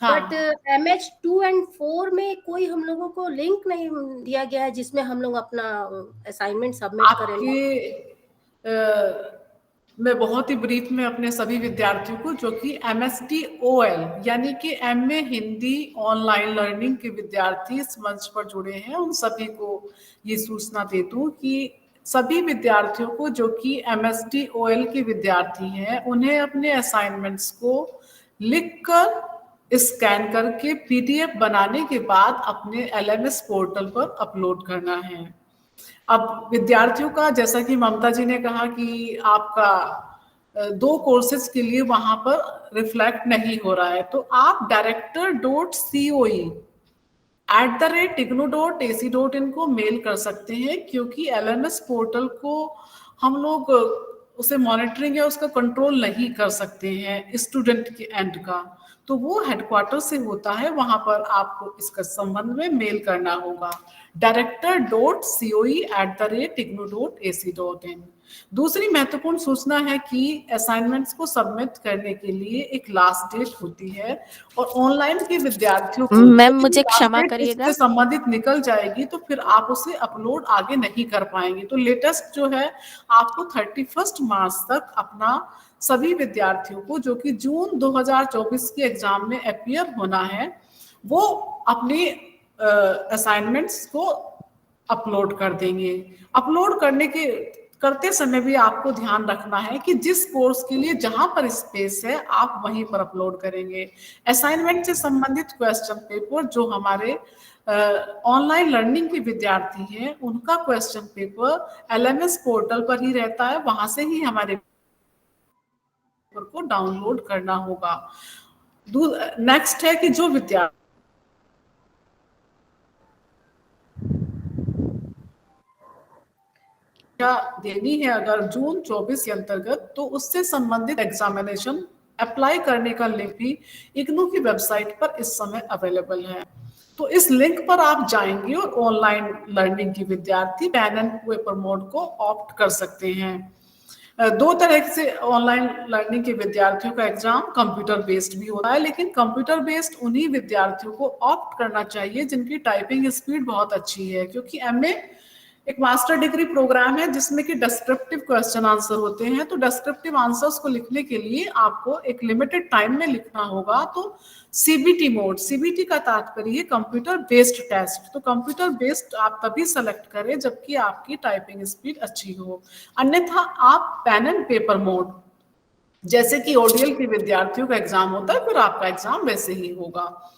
हाँ। बट MH2 और 4 में कोई हम लोगों को लिंक नहीं दिया गया है जिसमें हम लोग अपना असाइनमेंट सबमिट करेंगे। मैं बहुत ही ब्रीफ में अपने सभी विद्यार्थियों को जो कि MSDOL यानी कि MA हिंदी ऑनलाइन लर्निंग के विद्यार्थी इस मंच पर जुड़े हैं, उन सभी को ये सूचना दे दूं कि सभी विद्यार्थियों को जो कि MSDOL के विद्यार्थी हैं, उन्हें अपने असाइनमेंट्स को लिखकर स्कैन करके PDF बनाने के बाद अपने LMS पोर्टल पर अपलोड करना है। अब विद्यार्थियों का, जैसा कि ममता जी ने कहा कि आपका 2 कोर्सेज के लिए वहां पर रिफ्लेक्ट नहीं हो रहा है, तो आप director.coe@ignou.ac.in को मेल कर सकते हैं, क्योंकि LMS पोर्टल को हम लोग उसे मॉनिटरिंग या उसका कंट्रोल नहीं कर सकते हैं स्टूडेंट के एंड का, तो वो हेडक्वार्टर से होता है, वहां पर आपको इसका संबंध में मेल करना होगा director.coe@ignou.ac.in। दूसरी महत्वपूर्ण सूचना है कि असाइनमेंट्स को सबमिट करने के लिए एक लास्ट डेट होती है, और ऑनलाइन के विद्यार्थियों को मैम मुझे क्षमा करिएगा, इससे संबंधित निकल जाएगी तो फिर आप उसे अपलोड आगे नहीं कर पाएंगे। तो लेटेस्ट जो है, आपको 31 मार्च तक अपना सभी विद्यार्थियों को जो कि जून 2024 के एग्जाम में अपीयर होना है, वो अपने असाइनमेंट्स को अपलोड कर देंगे। अपलोड करते समय भी आपको ध्यान रखना है कि जिस कोर्स के लिए जहां पर स्पेस है आप वहीं पर अपलोड करेंगे। असाइनमेंट से संबंधित क्वेश्चन पेपर जो हमारे ऑनलाइन लर्निंग के विद्यार्थी हैं, उनका क्वेश्चन पेपर LMS पोर्टल पर ही रहता है, वहां से ही हमारे पेपर को डाउनलोड करना होगा। नेक्स्ट है कि जो विद्यार्थी देनी है अगर जून 24 के अंतर्गत, तो उससे संबंधित एग्जामिनेशन अप्लाई करने का लिंक भी इग्नू की वेबसाइट पर इस समय अवेलेबल है। तो इस लिंक पर आप जाएंगे और ऑनलाइन लर्निंग के विद्यार्थी पेन एंड पेपर मोड को ऑप्ट कर सकते हैं। 2 तरह से ऑनलाइन लर्निंग के विद्यार्थियों का एग्जाम कंप्यूटर बेस्ड भी होता है, लेकिन कंप्यूटर बेस्ड उन्हीं विद्यार्थियों को ऑप्ट करना चाहिए जिनकी टाइपिंग स्पीड बहुत अच्छी है, क्योंकि MA एक मास्टर डिग्री प्रोग्राम है जिसमें कि डिस्क्रिप्टिव क्वेश्चन आंसर होते हैं। तो डिस्क्रिप्टिव आंसर्स को लिखने के लिए आपको एक लिमिटेड टाइम में लिखना होगा। तो CBT मोड, CBT का तात्पर्य है कंप्यूटर बेस्ड टेस्ट। तो कंप्यूटर बेस्ड आप तभी सेलेक्ट करें जबकि आपकी टाइपिंग स्पीड अच्छी हो, अन्यथा आप पेन एंड पेपर मोड जैसे कि ओडीएल के विद्यार्थियों का एग्जाम होता है, फिर आपका एग्जाम वैसे ही होगा।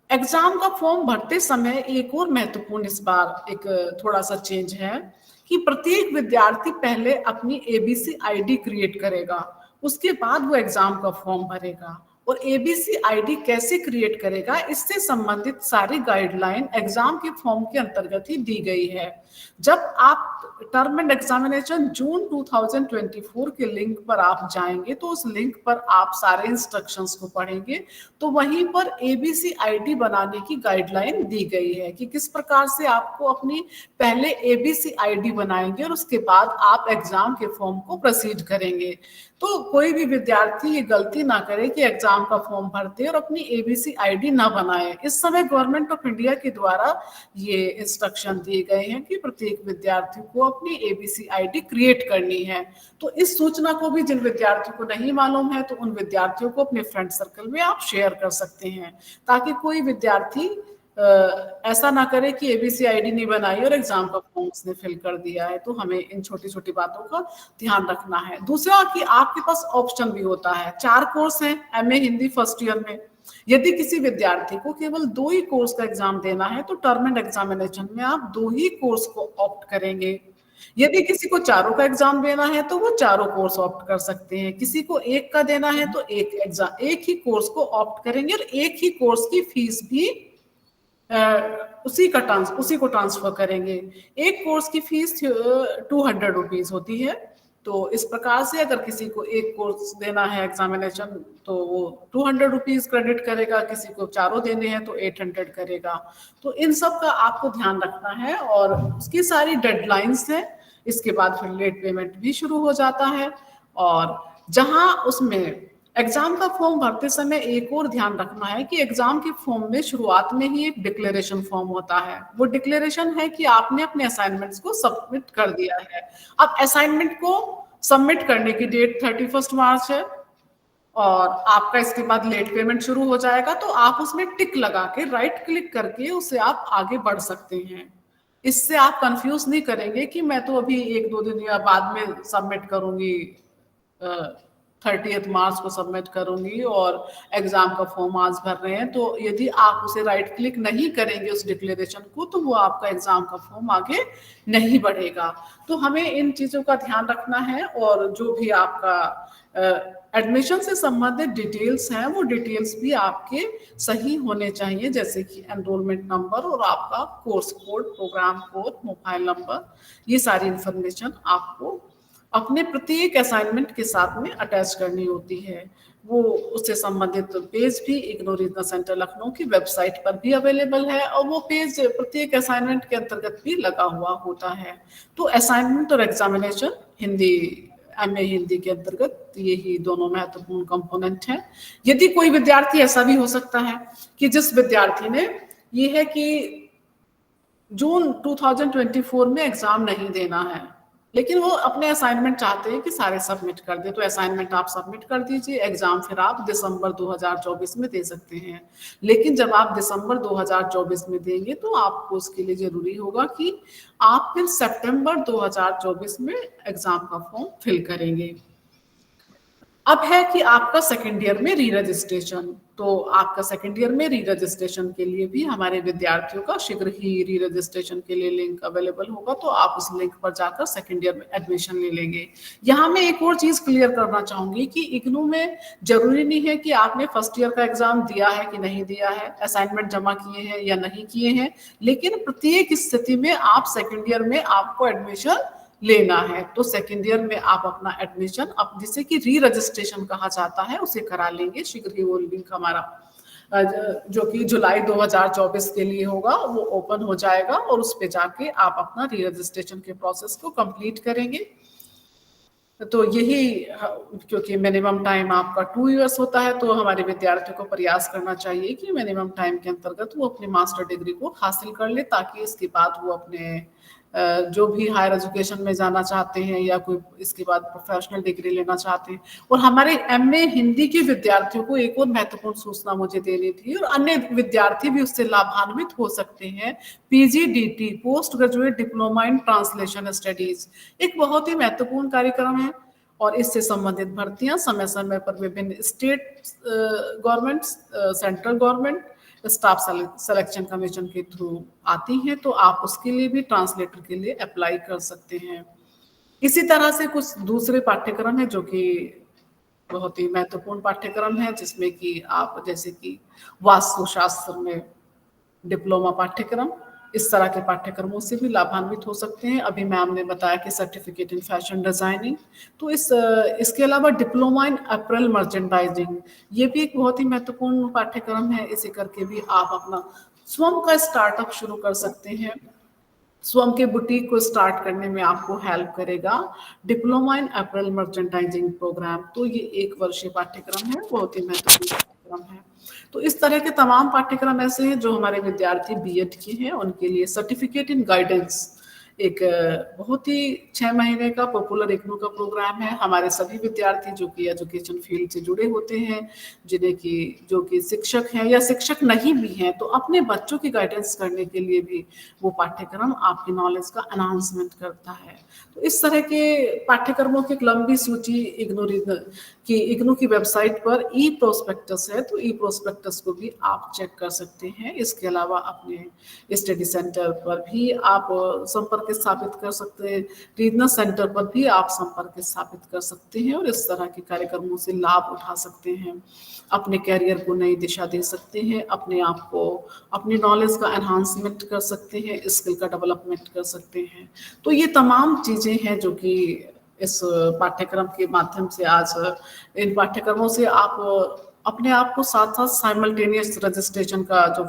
एग्जाम का फॉर्म भरते समय एक और महत्वपूर्ण इस बार एक थोड़ा सा चेंज है कि प्रत्येक विद्यार्थी पहले अपनी एबीसी आईडी क्रिएट करेगा, उसके बाद वो एग्जाम का फॉर्म भरेगा। और एबीसी आईडी कैसे क्रिएट करेगा, इससे संबंधित सारी गाइडलाइन एग्जाम के फॉर्म के अंतर्गत ही दी गई है। जब आप टर्म एंड एग्जामिनेशन जून 2024 के लिंक पर आप जाएंगे तो उस लिंक पर आप सारे इंस्ट्रक्शंस को पढ़ेंगे, तो वहीं पर एबीसी आईडी बनाने की गाइडलाइन दी गई है कि किस प्रकार से आपको अपनी पहले एबीसी आईडी बनाएंगे और उसके बाद आप एग्जाम के फॉर्म को प्रोसीड करेंगे। तो कोई भी विद्यार्थी ये गलती ना करे कि एग्जाम का फॉर्म भरते और अपनी एबीसी आईडी ना बनाए। इस समय गवर्नमेंट ऑफ इंडिया के द्वारा ये इंस्ट्रक्शन दिए गए हैं कि प्रत्येक विद्यार्थी को अपनी एबीसी आईडी क्रिएट करनी है। तो इस सूचना को भी जिन विद्यार्थियों को नहीं मालूम है तो उन विद्यार्थियों को अपने फ्रेंड सर्कल में आप शेयर कर सकते हैं, ताकि कोई विद्यार्थी ऐसा ना करे कि एबीसी आईडी नहीं बनाई और एग्जाम का फॉर्म उसने फिल कर दिया है। तो हमें इन छोटी छोटी बातों का ध्यान रखना है। दूसरा कि आपके पास ऑप्शन भी होता है। 4 कोर्स हैं एमए हिंदी फर्स्ट ईयर में। यदि किसी विद्यार्थी को केवल 2 ही कोर्स का एग्जाम देना है तो टर्म एंड एग्जामिनेशन में आप 2 ही कोर्स को ऑप्ट करेंगे। यदि किसी को चारों का एग्जाम देना है तो वो चारों कोर्स ऑप्ट कर सकते हैं। किसी को एक का देना है तो एक ही कोर्स को ऑप्ट करेंगे और एक ही कोर्स की फीस भी उसी को ट्रांसफर करेंगे। एक कोर्स की फीस 200 रुपीज होती है। तो इस प्रकार से अगर किसी को एक कोर्स देना है एग्जामिनेशन तो वो 200 रुपीज क्रेडिट करेगा, किसी को चारों देने हैं तो 800 करेगा। तो इन सब का आपको ध्यान रखना है और उसकी सारी डेडलाइंस है। इसके बाद फिर लेट पेमेंट भी शुरू हो जाता है। और जहां उसमें एग्जाम का फॉर्म भरते समय एक और ध्यान रखना है कि एग्जाम के फॉर्म में शुरुआत में ही एक डिक्लेरेशन फॉर्म होता है। वो डिक्लेरेशन है कि आपने अपने असाइनमेंट्स को सबमिट कर दिया है। अब असाइनमेंट को सबमिट करने की डेट 31 मार्च है और आपका इसके बाद लेट पेमेंट शुरू हो जाएगा। तो आप उसमें टिक लगा के राइट क्लिक करके उसे आप आगे बढ़ सकते हैं। इससे आप कंफ्यूज नहीं करेंगे कि मैं तो अभी 1-2 दिन या बाद में सबमिट करूंगी, 30 मार्च को सबमिट करूंगी और एग्जाम का फॉर्म आज भर रहे हैं। तो यदि आप उसे राइट क्लिक नहीं करेंगे उस डिक्लेरेशन को तो वो आपका एग्जाम का फॉर्म आगे नहीं बढ़ेगा। तो हमें इन चीजों का ध्यान रखना है और जो भी आपका एडमिशन से संबंधित डिटेल्स हैं वो डिटेल्स भी आपके सही होने चाहिए, जैसे कि एनरोलमेंट नंबर और आपका course code, programme code, mobile number, ये सारी इंफॉर्मेशन आपको अपने प्रत्येक असाइनमेंट के साथ में अटैच करनी होती है। वो उससे संबंधित पेज भी इग्नोर रीजनल सेंटर लखनऊ की वेबसाइट पर भी अवेलेबल है और वो पेज प्रत्येक असाइनमेंट के अंतर्गत भी लगा हुआ होता है। तो असाइनमेंट और एग्जामिनेशन हिंदी एमए हिंदी के अंतर्गत यही दोनों महत्वपूर्ण कंपोनेंट हैं। यदि कोई विद्यार्थी ऐसा भी हो सकता है कि जिस विद्यार्थी ने ये है कि जून 2024 में एग्जाम नहीं देना है लेकिन वो अपने असाइनमेंट चाहते हैं कि सारे सबमिट कर दे, तो असाइनमेंट आप सबमिट कर दीजिए। एग्जाम फिर आप दिसंबर 2024 में दे सकते हैं। लेकिन जब आप दिसंबर 2024 में देंगे तो आपको उसके लिए जरूरी होगा कि आप फिर सितंबर 2024 में एग्जाम का फॉर्म फिल करेंगे। अब है कि आपका सेकेंड ईयर में री रजिस्ट्रेशन। तो आपका सेकेंड ईयर में री रजिस्ट्रेशन के लिए भी हमारे विद्यार्थियों का शीघ्र ही री रजिस्ट्रेशन के लिए लिंक अवेलेबल होगा। तो आप उस लिंक पर जाकर सेकेंड ईयर में एडमिशन ले लेंगे। यहाँ मैं एक और चीज क्लियर करना चाहूंगी कि इग्नू में जरूरी नहीं है कि आपने फर्स्ट ईयर का एग्जाम दिया है कि नहीं दिया है, असाइनमेंट जमा किए हैं या नहीं किए हैं, लेकिन प्रत्येक स्थिति में आप सेकेंड ईयर में आपको एडमिशन लेना है। तो सेकेंड ईयर में आप अपना एडमिशन जिसे कि री रजिस्ट्रेशन कहा जाता है उसे करा लेंगे। शीघ्र ही वो लिंक हमारा जो कि जुलाई 2024 के लिए होगा वो ओपन हो जाएगा और उस पे जाके आप अपना री रजिस्ट्रेशन के प्रोसेस को कंप्लीट करेंगे। तो यही, क्योंकि मिनिमम टाइम आपका 2 इयर्स होता है तो हमारे विद्यार्थियों को प्रयास करना चाहिए कि मिनिमम टाइम के अंतर्गत वो अपनी मास्टर डिग्री को हासिल कर ले, ताकि इसके बाद वो अपने जो भी हायर एजुकेशन में जाना चाहते हैं या कोई इसके बाद प्रोफेशनल डिग्री लेना चाहते हैं। और हमारे एमए हिंदी के विद्यार्थियों को एक और महत्वपूर्ण सूचना मुझे देनी थी और अन्य विद्यार्थी भी उससे लाभान्वित हो सकते हैं। PGDT, post graduate diploma in translation studies, एक बहुत ही महत्वपूर्ण कार्यक्रम है और इससे संबंधित भर्तियां समय समय पर विभिन्न state government, central government staff selection commission के थ्रू आती हैं, तो आप उसके लिए भी ट्रांसलेटर के लिए अप्लाई कर सकते हैं। इसी तरह से कुछ दूसरे पाठ्यक्रम हैं जो कि बहुत ही महत्वपूर्ण पाठ्यक्रम है, जिसमें कि आप जैसे कि वास्तुशास्त्र में डिप्लोमा पाठ्यक्रम, इस तरह के पाठ्यक्रमों से भी लाभान्वित हो सकते हैं। अभी मैम ने बताया कि सर्टिफिकेट इन फैशन डिजाइनिंग, तो इसके अलावा डिप्लोमा इन अपरेल मर्चेंडाइजिंग, ये भी एक बहुत ही महत्वपूर्ण पाठ्यक्रम है। इसे करके भी आप अपना स्वयं का स्टार्टअप शुरू कर सकते हैं, स्वयं के बुटीक को स्टार्ट करने में आपको हेल्प करेगा diploma in apparel merchandising programme. तो ये 1 वर्षीय पाठ्यक्रम है, बहुत ही महत्वपूर्ण पाठ्यक्रम है। तो इस तरह के तमाम पाठ्यक्रम ऐसे हैं जो हमारे विद्यार्थी बीएड के हैं, उनके लिए सर्टिफिकेट इन गाइडेंस एक बहुत ही 6 महीने का पॉपुलर इग्नू का प्रोग्राम है। हमारे सभी विद्यार्थी जो कि एजुकेशन फील्ड से जुड़े होते हैं, जिन्हें कि जो कि शिक्षक हैं या शिक्षक नहीं भी हैं, तो अपने बच्चों की गाइडेंस करने के लिए भी वो पाठ्यक्रम आपकी नॉलेज का एनहांसमेंट करता है। तो इस तरह के पाठ्यक्रमों की एक लंबी सूची इग्नू की वेबसाइट पर ई प्रोस्पेक्टस है, तो ई प्रोस्पेक्टस को भी आप चेक कर सकते हैं। इसके अलावा अपने स्टडी सेंटर पर भी आप संपर्क स्थापित कर सकते हैं, रीजनल सेंटर पर भी आप संपर्क स्थापित कर सकते हैं और इस तरह के कार्यक्रमों से लाभ उठा सकते हैं, अपने कैरियर को नई दिशा दे सकते हैं, अपने आप को, अपनी नॉलेज का एनहांसमेंट कर सकते हैं, स्किल का डेवलपमेंट कर सकते हैं। तो ये तमाम चीज़ें हैं जो कि इस पाठ्यक्रम के माध्यम से आज इन पाठ्यक्रमों से आप अपने आप को साथ साथ साइमल्टेनियस रजिस्ट्रेशन का जो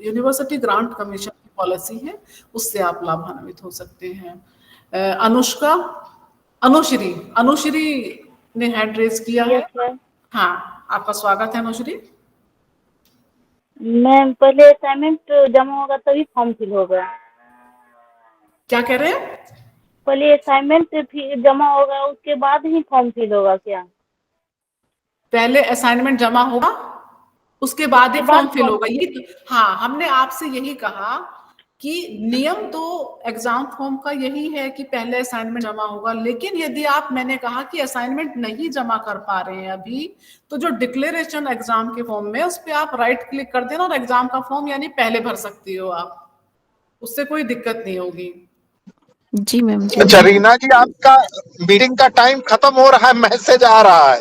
यूनिवर्सिटी ग्रांट कमीशन की पॉलिसी है उससे आप लाभान्वित हो सकते हैं। अनुश्री ने हैंड रेज किया है। हाँ, आपका स्वागत है अनुश्री। मैम पहले असाइनमेंट जमा होगा तभी फॉर्म फिल होगा। क्या कह रहे हैं? पहले असाइनमेंट जमा होगा उसके बाद ही फॉर्म फिल होगा क्या? पहले असाइनमेंट जमा होगा उसके बाद ही फॉर्म फिल होगा। ये हाँ, हमने आपसे यही कहा कि नियम तो एग्जाम फॉर्म का यही है कि पहले असाइनमेंट जमा होगा, लेकिन यदि आप, मैंने कहा कि असाइनमेंट नहीं जमा कर पा रहे हैं अभी, तो जो डिक्लेरेशन एग्जाम के फॉर्म में उस पर आप राइट क्लिक कर देना और एग्जाम का फॉर्म यानी पहले भर सकती हो आप, उससे कोई दिक्कत नहीं होगी। जी मैम। अच्छा रीना जी, आपका मीटिंग का टाइम खत्म हो रहा है, मैसेज आ रहा है।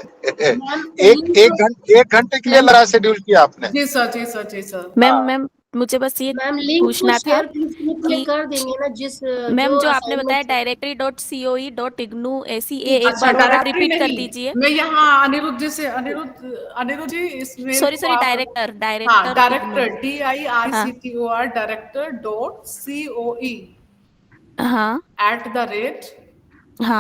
एक घंटे के लिए लगा शेड्यूल किया आपने। जी सर। मैम मुझे बस ये पूछना था कि कर देंगे ना, जिस मैम जो आपने बताया directory.coe.ignu.ac एक बार और रिपीट कर दीजिए। मैं यहाँ अनिरुद्ध जी इसमें सॉरी डायरेक्टर DIRCTOR director.coe हाँ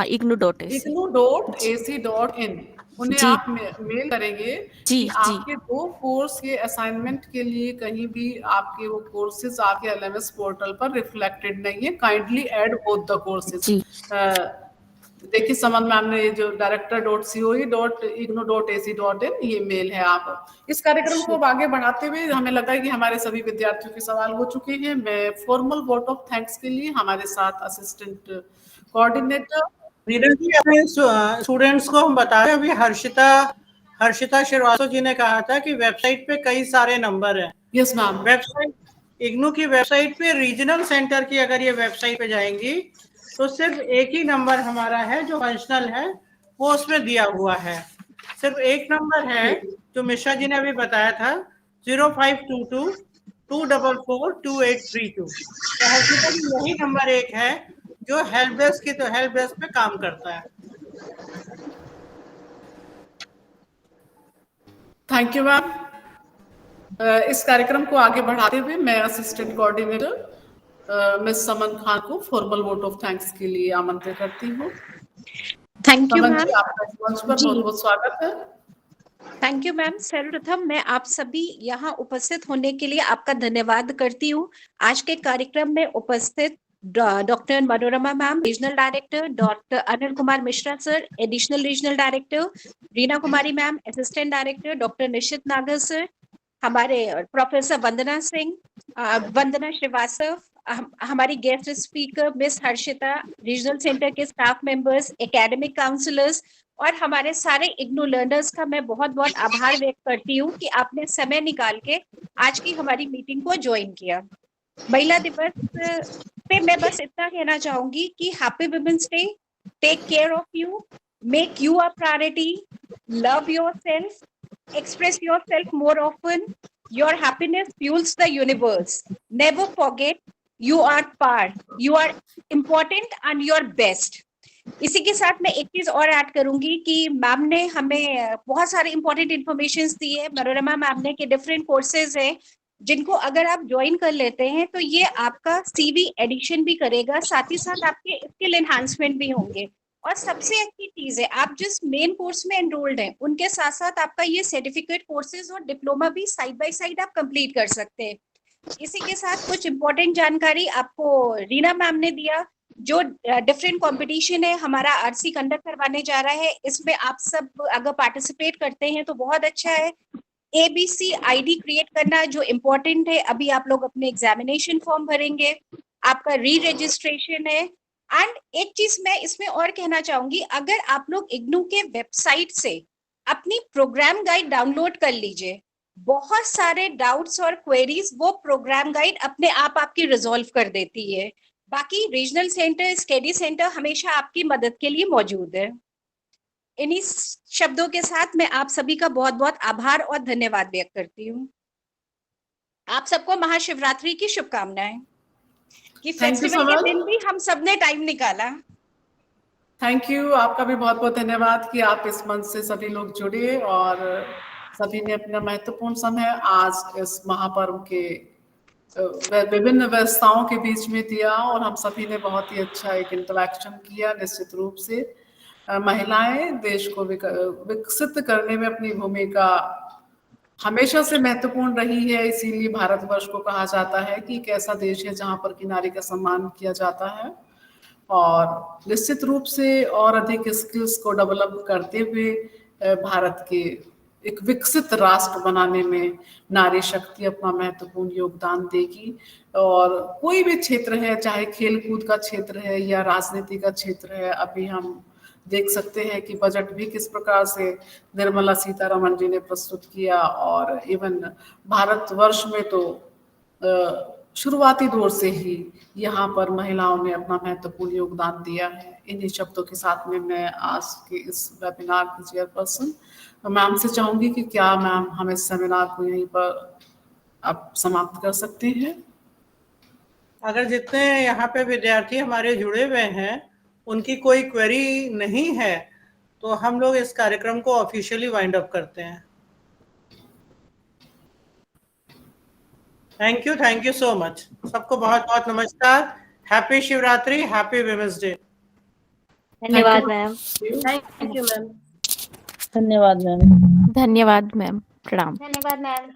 ignu.ac.in उन्हें आप मेल करेंगे कि आपके 2 कोर्स के असाइनमेंट के लिए कहीं भी आपके वो कोर्सेज आपके LMS पोर्टल पर रिफ्लेक्टेड नहीं है, kindly add both the courses. देखिए समन मैम ने जो director.coe.ignu.ac.in ये मेल है। आप इस कार्यक्रम को आगे बढ़ाते हुए हमें लगा कि हमारे सभी विद्यार्थियों के सवाल हो चुके हैं। मैं फॉर्मल वोट ऑफ थैंक्स के लिए हमारे साथ असिस्टेंट कोऑर्डिनेटर नीरज जी, अपने स्टूडेंट्स को हम बता रहे हैं, अभी हर्षिता श्रीवास्तव जी ने कहा था कि वेबसाइट पे कई सारे नंबर हैं। Yes ma'am. वेबसाइट इग्नू की वेबसाइट पे रीजनल सेंटर की अगर ये वेबसाइट पे जाएंगी तो सिर्फ एक ही नंबर हमारा है जो फंक्शनल है, वो उसमें दिया हुआ है। सिर्फ एक नंबर है जो मिश्रा जी ने अभी बताया था 0522-244-2832। हर्षिता जी यही नंबर एक है जो हेल्प डेस्क की, तो हेल्प डेस्क पे काम करता है। Thank you ma'am. इस कार्यक्रम को आगे बढ़ाते हुए मैं असिस्टेंट कोऑर्डिनेटर मिस समन खान को फॉर्मल वोट ऑफ थैंक्स के लिए आमंत्रित करती हूँ। Thank you ma'am. आपका मंच पर बहुत स्वागत है। Thank you ma'am. सर्वप्रथम मैं आप सभी यहाँ उपस्थित होने के लिए आपका धन्यवाद करती हूँ। आज के कार्यक्रम में उपस्थित doctor Manorama ma'am regional director, doctor Anil Kumar Mishra sir additional regional director, Reena Kumari ma'am assistant director, doctor Nishit Nagar sir, हमारे प्रोफेसर वंदना श्रीवास्तव, हमारी guest speaker miss Harshita, regional centre के स्टाफ मेंबर्स, एकेडमिक काउंसलर्स और हमारे सारे इग्नू लर्नर्स का मैं बहुत बहुत आभार व्यक्त करती हूँ कि आपने समय निकाल के आज की हमारी मीटिंग को ज्वाइन किया। महिला दिवस पे मैं बस इतना कहना चाहूंगी कि happy women's day, take care of you, make you a priority, love yourself, express yourself more often, your happiness fuels the universe, never forget you are part, you are important and you are best। इसी के साथ मैं एक चीज और add करूंगी कि ma'am ने हमें बहुत सारे इंपॉर्टेंट इन्फॉर्मेशन दी है। मनोरमा मैम ने के डिफरेंट कोर्सेज हैं जिनको अगर आप ज्वाइन कर लेते हैं तो ये आपका सीवी एडिशन भी करेगा, साथ ही साथ आपके स्किल एनहांसमेंट भी होंगे। और सबसे अच्छी चीज है, आप जिस मेन कोर्स में एनरोल्ड हैं उनके साथ साथ आपका ये सर्टिफिकेट कोर्सेज और डिप्लोमा भी साइड बाय साइड आप कंप्लीट कर सकते हैं। इसी के साथ कुछ इंपॉर्टेंट जानकारी आपको रीना मैम ने दिया। जो डिफरेंट कंपटीशन है हमारा आरसी कंडक्ट करवाने जा रहा है, इसमें आप सब अगर पार्टिसिपेट करते हैं तो बहुत अच्छा है। ABC ID क्रिएट करना जो इम्पोर्टेंट है, अभी आप लोग अपने एग्जामिनेशन फॉर्म भरेंगे, आपका री रजिस्ट्रेशन है। एंड एक चीज मैं इसमें और कहना चाहूंगी, अगर आप लोग इग्नू के वेबसाइट से अपनी प्रोग्राम गाइड डाउनलोड कर लीजिए, बहुत सारे डाउट्स और क्वेरीज वो प्रोग्राम गाइड अपने आप आपकी रिजॉल्व कर देती है। बाकी रीजनल सेंटर, स्टडी सेंटर हमेशा आपकी मदद के लिए मौजूद है। इन्हीं शब्दों के साथ मैं आप सभी का बहुत बहुत आभार और धन्यवाद व्यक्त करती हूँ। आप सबको महाशिवरात्रि की शुभकामनाएं कि फेस्टिवल के दिन भी हम सबने टाइम निकाला। थैंक यू, आपका भी बहुत बहुत धन्यवाद कि आप इस मंच से सभी लोग जुड़े और सभी ने अपना महत्वपूर्ण समय आज इस महापर्व के विभिन्न व्यवस्थाओं के बीच में दिया और हम सभी ने बहुत ही अच्छा एक इंटरेक्शन किया। निश्चित रूप से महिलाएं देश को विकसित करने में अपनी भूमिका हमेशा से महत्वपूर्ण रही है, इसीलिए भारतवर्ष को कहा जाता है कि एक ऐसा देश है जहां पर कि नारी का सम्मान किया जाता है। और निश्चित रूप से और अधिक स्किल्स को डेवलप करते हुए भारत के एक विकसित राष्ट्र बनाने में नारी शक्ति अपना महत्वपूर्ण योगदान देगी। और कोई भी क्षेत्र है, चाहे खेलकूद का क्षेत्र है या राजनीति का क्षेत्र है, अभी हम देख सकते हैं कि बजट भी किस प्रकार से निर्मला सीतारमण जी ने प्रस्तुत किया। और इवन भारतवर्ष में तो शुरुआती दौर से ही यहाँ पर महिलाओं ने अपना महत्वपूर्ण योगदान दिया है। इन्हीं शब्दों के साथ में मैं आज के इस वेबिनार की चेयरपर्सन मैम से चाहूंगी कि क्या मैम हम इस सेमिनार को यहीं पर आप समाप्त कर सकते हैं? अगर जितने यहाँ पे विद्यार्थी हमारे जुड़े हुए हैं उनकी कोई क्वेरी नहीं है तो हम लोग इस कार्यक्रम को ऑफिशियली वाइंड अप करते हैं। Thank you so much. सबको बहुत बहुत नमस्कार। Happy Shivratri, happy women's day. धन्यवाद मैम। Thank you ma'am. धन्यवाद मैम। धन्यवाद मैम। प्रणाम। धन्यवाद मैम।